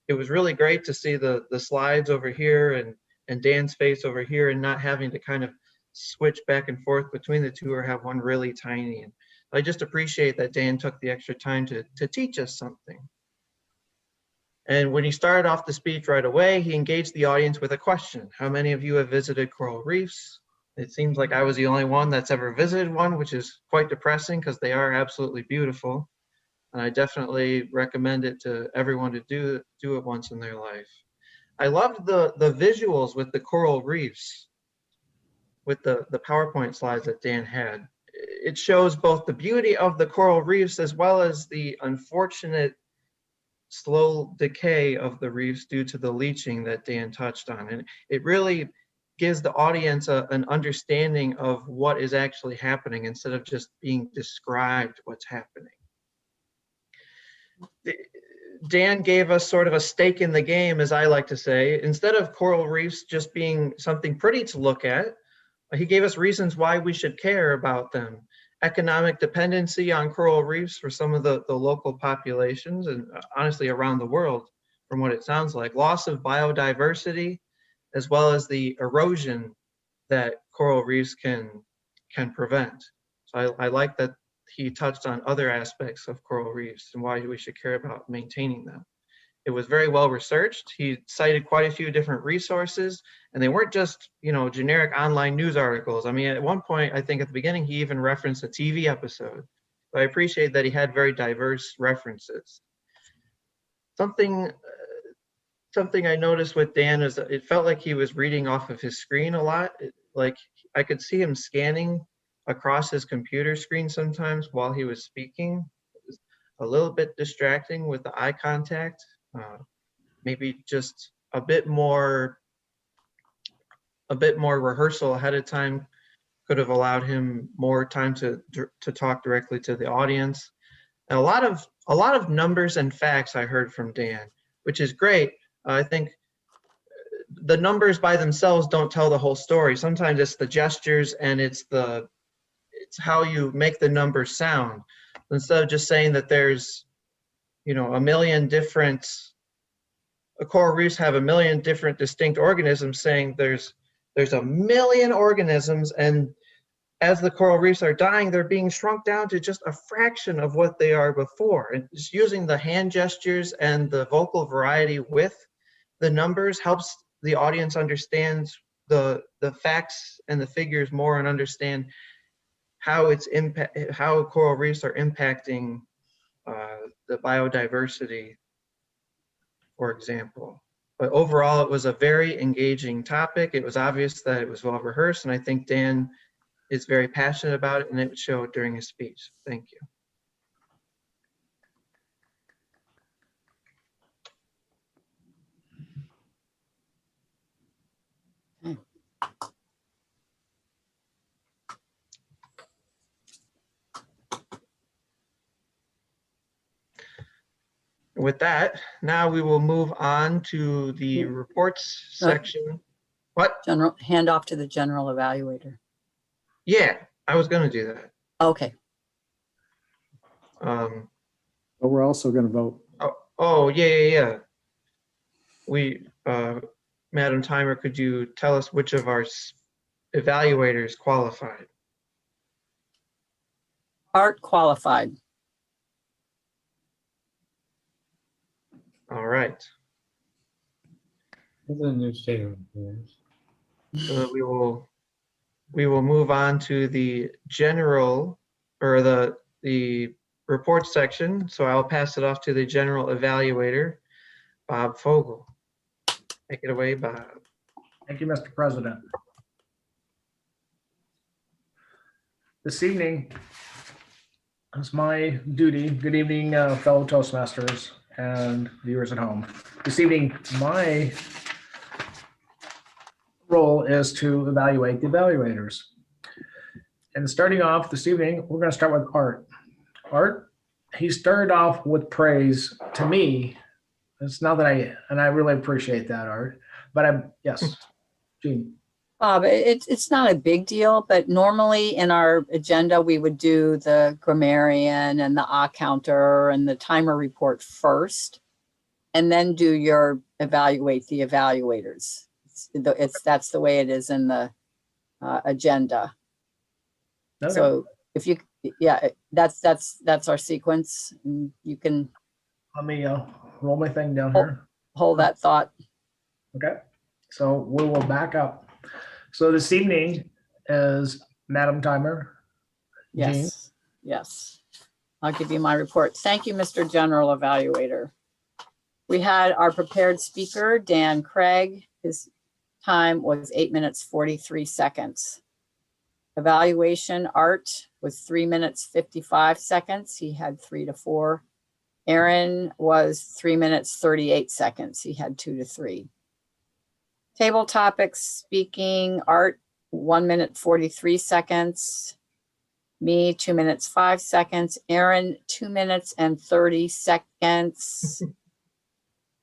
was really great to see the slides over here and Dan's face over here, and not having to kind of switch back and forth between the two or have one really tiny. And I just appreciate that Dan took the extra time to teach us something. And when he started off the speech right away, he engaged the audience with a question. How many of you have visited coral reefs? It seems like I was the only one that's ever visited one, which is quite depressing because they are absolutely beautiful. And I definitely recommend it to everyone to do it once in their life. I loved the visuals with the coral reefs, with the PowerPoint slides that Dan had. It shows both the beauty of the coral reefs as well as the unfortunate slow decay of the reefs due to the leaching that Dan touched on. And it really gives the audience an understanding of what is actually happening instead of just being described what's happening. Dan gave us sort of a stake in the game, as I like to say. Instead of coral reefs just being something pretty to look at, he gave us reasons why we should care about them. Economic dependency on coral reefs for some of the local populations, and honestly around the world, from what it sounds like. Loss of biodiversity, as well as the erosion that coral reefs can prevent. So I like that he touched on other aspects of coral reefs and why we should care about maintaining them. It was very well researched. He cited quite a few different resources, and they weren't just, generic online news articles. I mean, at one point, I think at the beginning, he even referenced a TV episode. But I appreciate that he had very diverse references. Something I noticed with Dan is that it felt like he was reading off of his screen a lot. Like I could see him scanning across his computer screen sometimes while he was speaking. It was a little bit distracting with the eye contact. Maybe just a bit more rehearsal ahead of time could have allowed him more time to talk directly to the audience. And a lot of numbers and facts I heard from Dan, which is great. I think the numbers by themselves don't tell the whole story. Sometimes it's the gestures and it's how you make the numbers sound. Instead of just saying that there's, a million different coral reefs have a million different distinct organisms, saying there's a million organisms, and as the coral reefs are dying, they're being shrunk down to just a fraction of what they are before. And just using the hand gestures and the vocal variety with the numbers helps the audience understand the facts and the figures more, and understand how coral reefs are impacting the biodiversity, for example. But overall, it was a very engaging topic. It was obvious that it was well rehearsed, and I think Dan is very passionate about it, and it showed during his speech. Thank you. With that, now we will move on to the reports section. What? Hand off to the general evaluator. Yeah, I was going to do that. Okay. But we're also going to vote. Oh, yeah. Madam Timer, could you tell us which of our evaluators qualified? Art qualified. All right. This is a new state of affairs. So we will move on to the general, or the report section. So I'll pass it off to the general evaluator, Bob Fogel. Take it away, Bob. Thank you, Mr. President. this evening, it's my duty. Good evening, fellow Toastmasters and viewers at home. This evening, my role is to evaluate the evaluators. And starting off this evening, we're going to start with Art. Art, he started off with praise to me. It's not that I really appreciate that, Art. But yes, Jean. It's not a big deal, but normally in our agenda, we would do the grammarian and the counter and the timer report first, and then do your evaluate the evaluators. That's the way it is in the agenda. Okay. So if you, yeah, that's our sequence. And you can Let me roll my thing down here. hold that thought. Okay. So we will back up. So this evening is Madam Timer. Jean. Yes, yes. I'll give you my report. Thank you, Mr. General Evaluator. We had our prepared speaker, Dan Craig. His time was 8 minutes, 43 seconds. Evaluation Art was 3 minutes, 55 seconds. He had 3 to 4. Aaron was 3 minutes, 38 seconds. He had 2 to 3. Table topics, speaking, Art, 1 minute, 43 seconds. Me, 2 minutes, 5 seconds. Aaron, 2 minutes and 30 seconds.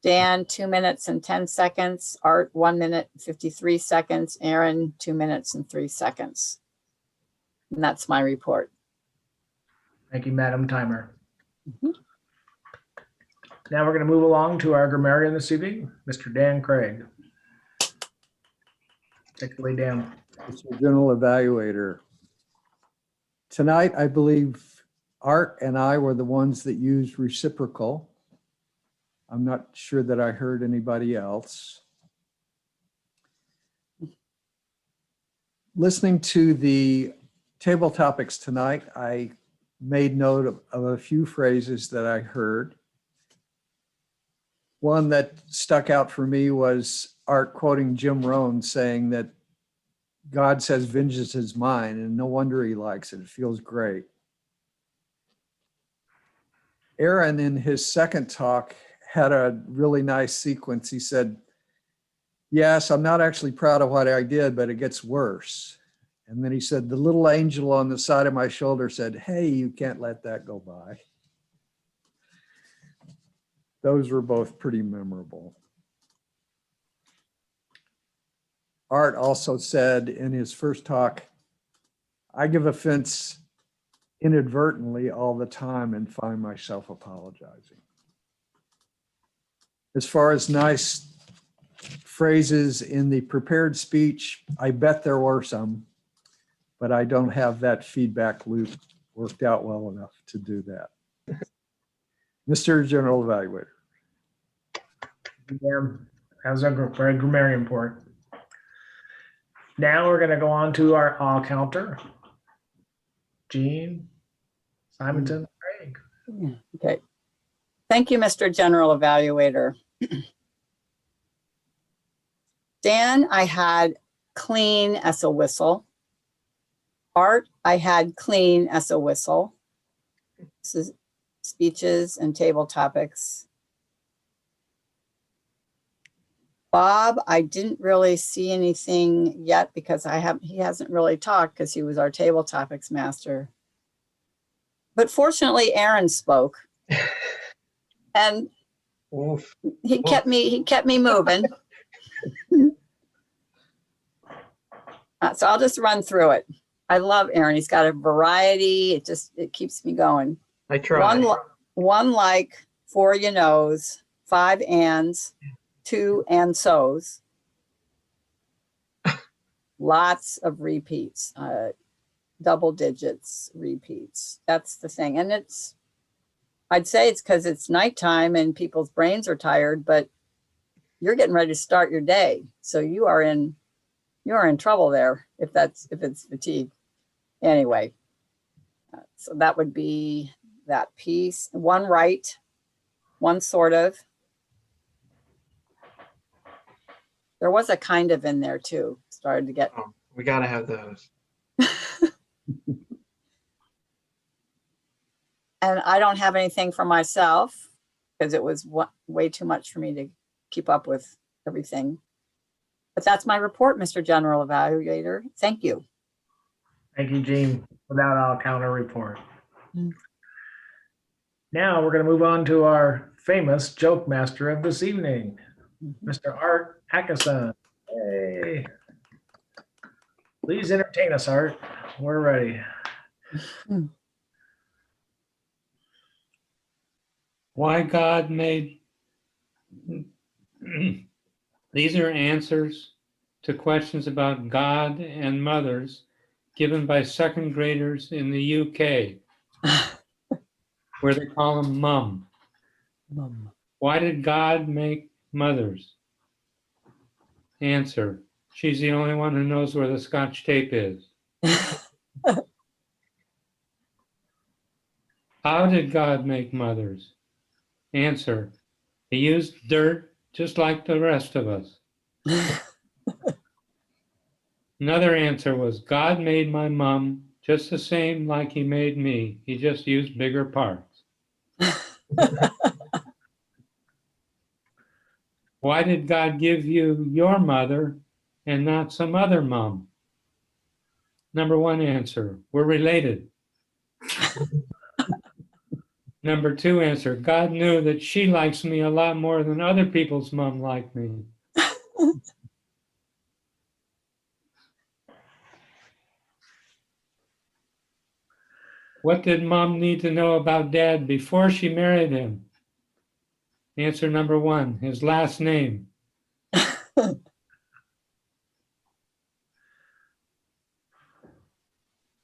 Dan, 2 minutes and 10 seconds. Art, 1 minute, 53 seconds. Aaron, 2 minutes and 3 seconds. And that's my report. Thank you, Madam Timer. Now we're going to move along to our grammarian this evening, Mr. Dan Craig. Take it away, Dan. Mr. General Evaluator. Tonight, I believe Art and I were the ones that used reciprocal. I'm not sure that I heard anybody else. Listening to the table topics tonight, I made note of a few phrases that I heard. One that stuck out for me was Art quoting Jim Rohn saying that God says vengeance is mine, and no wonder he likes it. It feels great. Aaron, in his second talk, had a really nice sequence. He said, yes, I'm not actually proud of what I did, but it gets worse. And then he said, the little angel on the side of my shoulder said, hey, you can't let that go by. Those were both pretty memorable. Art also said in his first talk, I give offense inadvertently all the time and find myself apologizing. As far as nice phrases in the prepared speech, I bet there were some, but I don't have that feedback loop worked out well enough to do that. Mr. General Evaluator. As a grammarian report. Now we're going to go on to our counter. Jean Symington Craig. Okay. Thank you, Mr. General Evaluator. Dan, I had clean as a whistle. Art, I had clean as a whistle. This is speeches and table topics. Bob, I didn't really see anything yet because he hasn't really talked because he was our table topics master. But fortunately, Aaron spoke. And Oof. he kept me moving. So I'll just run through it. I love Aaron. He's got a variety. It keeps me going. I tried. One like, 4 you knows, 5 ands, 2 and so's. Lots of repeats, double digits repeats. That's the thing. And I'd say it's because it's nighttime and people's brains are tired, but you're getting ready to start your day. So you are in trouble there if it's fatigue. Anyway, so that would be that piece. 1 right, 1 sort of. There was a kind of in there too. Started to get. Oh, we got to have those. And I don't have anything for myself because it was way too much for me to keep up with everything. But that's my report, Mr. General Evaluator. Thank you. Thank you, Jean. Without, I'll counter report. Mm. Now we're going to move on to our famous joke master of this evening, Mr. Art Atkinson. Hey. Please entertain us, Art. We're ready. Why God made. These are answers to questions about God and mothers given by second graders in the UK, where they call them mum. Mum. Why did God make mothers? Answer: she's the only one who knows where the Scotch tape is. How did God make mothers? Answer: he used dirt just like the rest of us. Another answer was, God made my mom just the same like he made me. He just used bigger parts. Why did God give you your mother and not some other mom? Number one answer, we're related. Number two answer, God knew that she likes me a lot more than other people's mom like me. What did mom need to know about dad before she married him? Answer number one, his last name.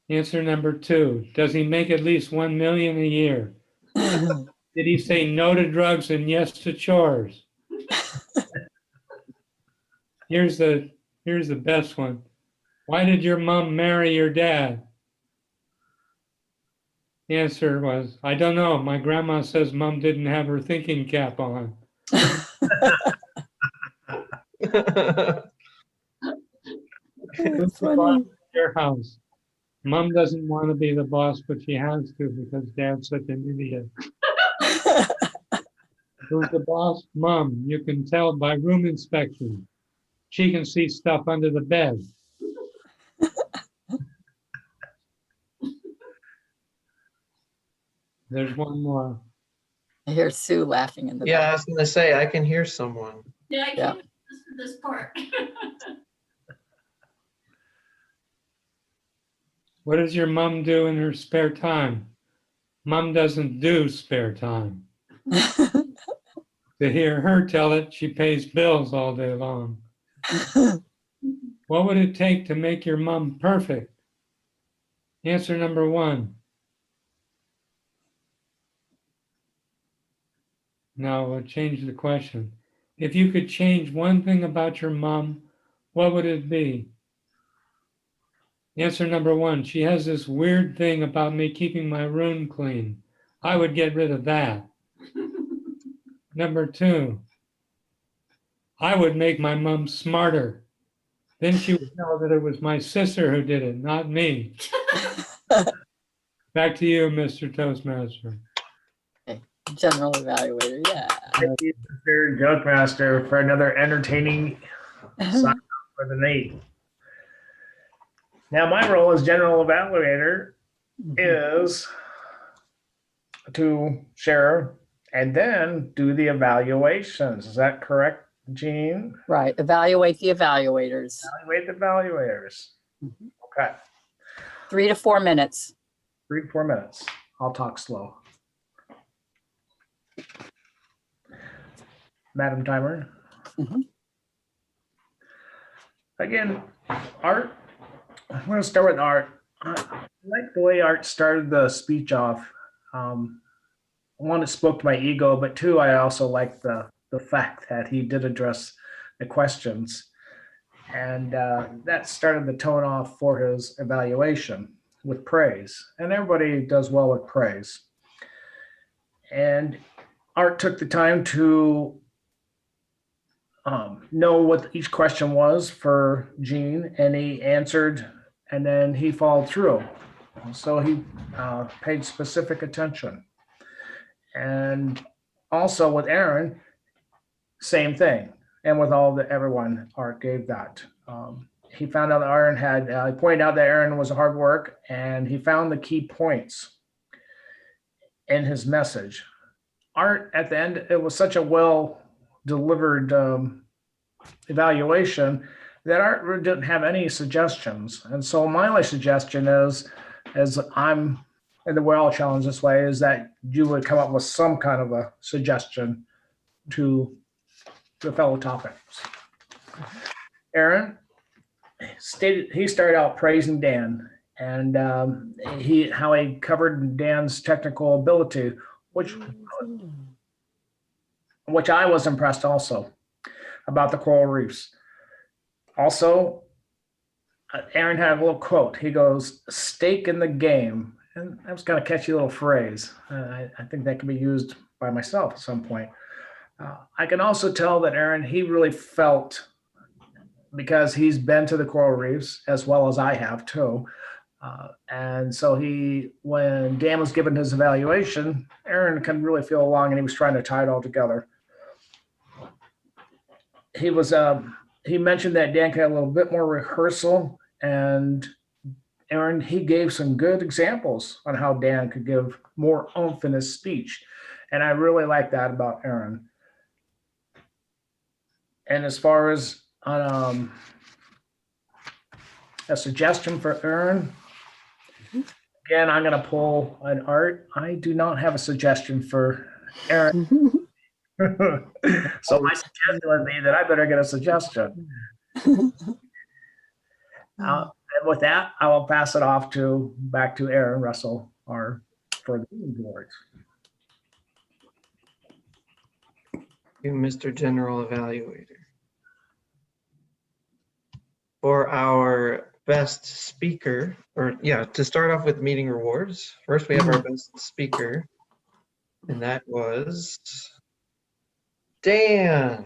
Answer number two, does he make at least 1 million a year? Did he say no to drugs and yes to chores? Here's the best one. Why did your mom marry your dad? The answer was, I don't know. My grandma says mom didn't have her thinking cap on. Who's the boss of your house? Mom doesn't want to be the boss, but she has to because dad's such an idiot. Who's the boss? Mom. You can tell by room inspection. She can see stuff under the bed. There's one more. I hear Sue laughing in the Yeah, I back. was gonna say, I can hear someone. Yeah, I Yeah. can't listen to this part. What does your mom do in her spare time? Mom doesn't do spare time. To hear her tell it, she pays bills all day long. What would it take to make your mom perfect? Answer number one. Now we'll change the question. If you could change one thing about your mom, what would it be? Answer number one, she has this weird thing about me keeping my room clean. I would get rid of that. Number two, I would make my mom smarter. Then she would know that it was my sister who did it, not me. Back to you, Mr. Toastmaster. General Evaluator, yeah. Thank you, Mr. Joke Master, for another entertaining sign off for the night. Now, my role as General Evaluator is to share and then do the evaluations. Is that correct, Jean? Right, evaluate the evaluators. Evaluate the evaluators. Okay, 3 to 4 minutes. 3 to 4 minutes. I'll talk slow. Madam Timer. Mhm. Again, Art, I'm going to start with Art. I like the way Art started the speech off. One, it spoke to my ego, but two, I also like the fact that he did address the questions. And that started the tone off for his evaluation with praise. And everybody does well with praise. And Art took the time to know what each question was for Jean, and he answered, and then he followed through. So he paid specific attention. And also with Aaron, same thing. And with everyone, Art gave that. He found out that Aaron he pointed out that Aaron was hard work, and he found the key points in his message. Art, at the end, it was such a well delivered evaluation that Art didn't have any suggestions. And so my only suggestion is, as I'm in the Well Challenge this way, is that you would come up with some kind of a suggestion to the fellow topics. Aaron he started out praising Dan and how he covered Dan's technical ability, which I was impressed also about the coral reefs. Also, Aaron had a little quote. He goes, "Stake in the game." And that was kind of a catchy little phrase. I think that can be used by myself at some point. I can also tell that Aaron, he really felt, because he's been to the coral reefs as well as I have too. And so when Dan was given his evaluation, Aaron can really feel along and he was trying to tie it all together. He mentioned that Dan could have a little bit more rehearsal, and Aaron, he gave some good examples on how Dan could give more oomph in his speech. And I really like that about Aaron. And as far as a suggestion for Aaron, again, I'm going to pull an Art. I do not have a suggestion for Aaron. So my suggestion would be that I better get a suggestion. And with that, I will pass it off back to Aaron Russell, for the boards. You, Mr. General Evaluator. For our best speaker, to start off with meeting rewards, first we have our best speaker, and that was Dan.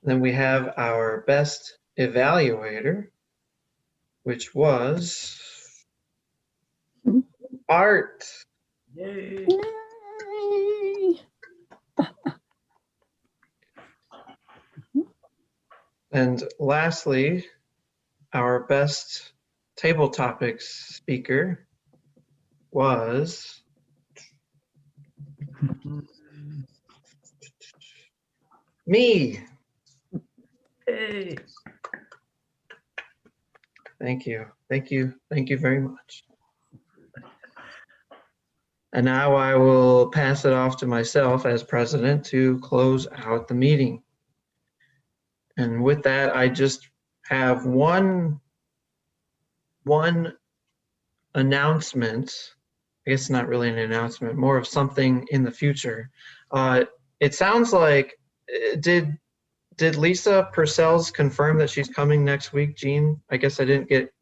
Then we have our best evaluator, which was Art. Yay. Yay. And lastly, our best table topics speaker was me. Hey. Thank you. Thank you. Thank you very much. And now I will pass it off to myself as president to close out the meeting. And with that, I just have one announcement. I guess not really an announcement, more of something in the future. It sounds like, did Lisa Purcell's confirm that she's coming next week, Jean? I guess I didn't get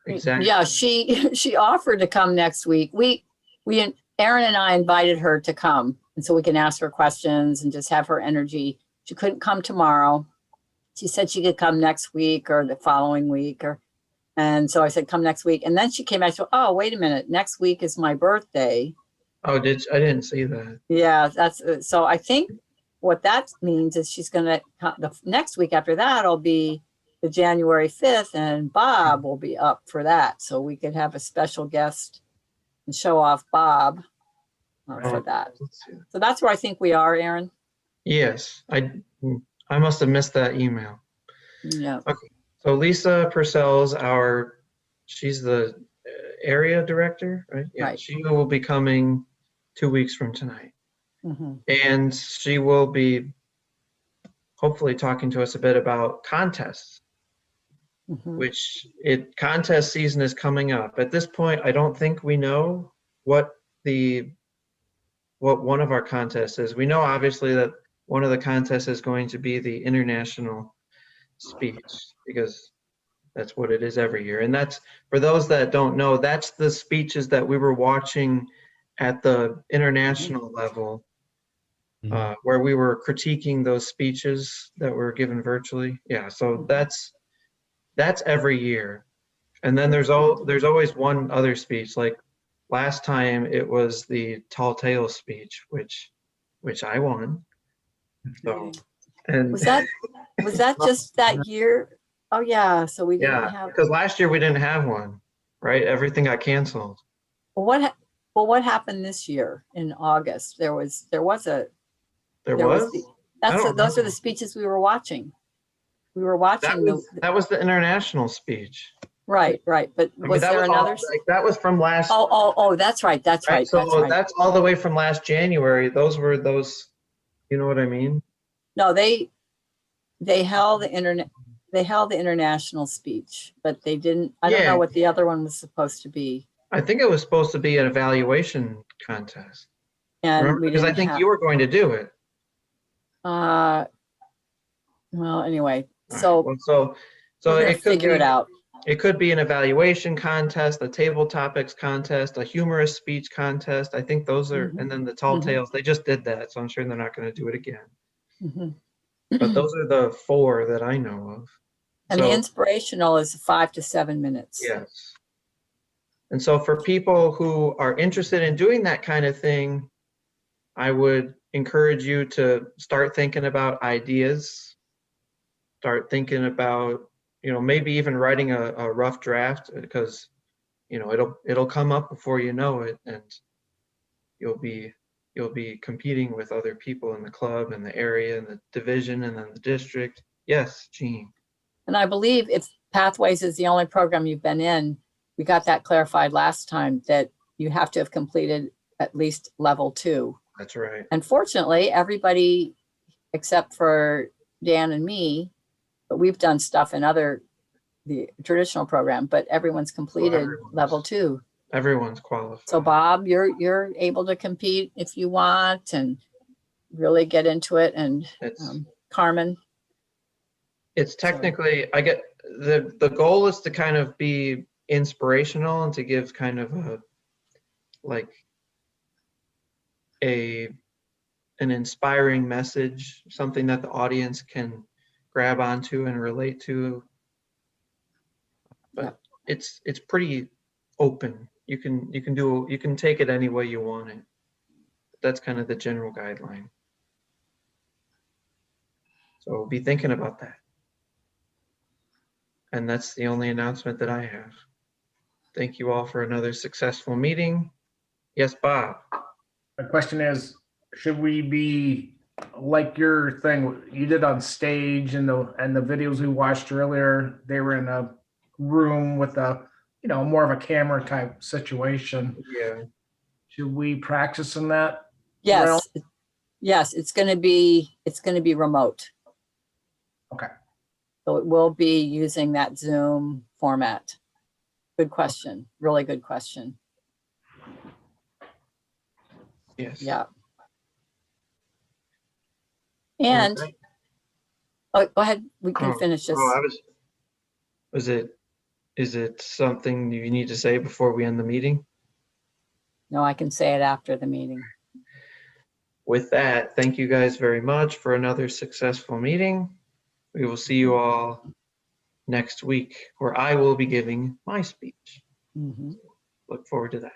exactly. Yeah, she offered to come next week. Aaron and I invited her to come, and so we can ask her questions and just have her energy. She couldn't come tomorrow. She said she could come next week or the following week, and so I said, come next week. And then she came back to, oh, wait a minute, next week is my birthday. Oh, I didn't see that. Yeah, so I think what that means is she's going to, the next week after that will be the January 5th, and Bob will be up for that. So we could have a special guest and show off Bob for that. So that's where I think we are, Aaron. Yes, I must have missed that email. Yeah. Okay. So Lisa Purcell's she's the area director, right? Yeah. Right. She will be coming 2 weeks from tonight. Mm-hmm. And she will be hopefully talking to us a bit about contests, which contest season is coming up. At this point, I don't think we know what one of our contests is. We know obviously that one of the contests is going to be the international speech, because that's what it is every year. And that's, for those that don't know, that's the speeches that we were watching at the international level, where we were critiquing those speeches that were given virtually. Yeah, so that's every year. And then there's always one other speech. Like last time it was the tall tale speech, which I won. So, and Was that just that year? Oh, yeah, so we didn't yeah, have, because last year we didn't have one, right? Everything got canceled. well, what happened this year in August? There was There those are remember. the speeches we were watching. We were watching That was the international speech. right, but I mean, was there another? that was from last. Oh, that's right. Right, so That's right. that's all the way from last January. Those were those, you know what I mean? No, they held the international speech, but they didn't, I don't Yeah. know what the other one was supposed to be. I think it was supposed to be an evaluation contest. And Remember? we Because I didn't think have, you were going to do it. well, anyway, All so right, well, so we're gonna it could figure be, it out. it could be an evaluation contest, a table topics contest, a humorous speech contest. I think those are, Mhm. and then the tall Mhm. tales, they just did that. So I'm sure they're not going to do it again. Mhm. But those are the 4 that I know of. And the So, inspirational is 5 to 7 minutes. yes. And so for people who are interested in doing that kind of thing, I would encourage you to start thinking about ideas, start thinking about, maybe even writing a rough draft, because, it'll come up before you know it, and you'll be competing with other people in the club and the area and the division and then the district. Yes, Jean. And I believe if Pathways is the only program you've been in, we got that clarified last time that you have to have completed at least level 2. That's right. And fortunately, everybody except for Dan and me, but we've done stuff in the traditional program, but everyone's completed everyone's- level 2. Everyone's qualified. So Bob, you're able to compete if you want and really get into it. And It's Carmen, it's technically, I get the goal is to kind of be inspirational and to give kind of an inspiring message, something that the audience can grab onto and relate to. But it's pretty open. You can take it any way you want it. That's kind of the general guideline. So be thinking about that. And that's the only announcement that I have. Thank you all for another successful meeting. Yes, Bob. My question is, should we be like your thing you did on stage and the videos we watched earlier? They were in a room with more of a camera type situation. Yeah. Should we practice in that? yes, it's going to be remote. Okay. So it will be using that Zoom format. Good question. Really good question. Yes. Yeah. And Okay. go ahead. We can finish this. Is it something you need to say before we end the meeting? No, I can say it after the meeting. With that, thank you guys very much for another successful meeting. We will see you all next week, where I will be giving my speech. Mhm. Look forward to that.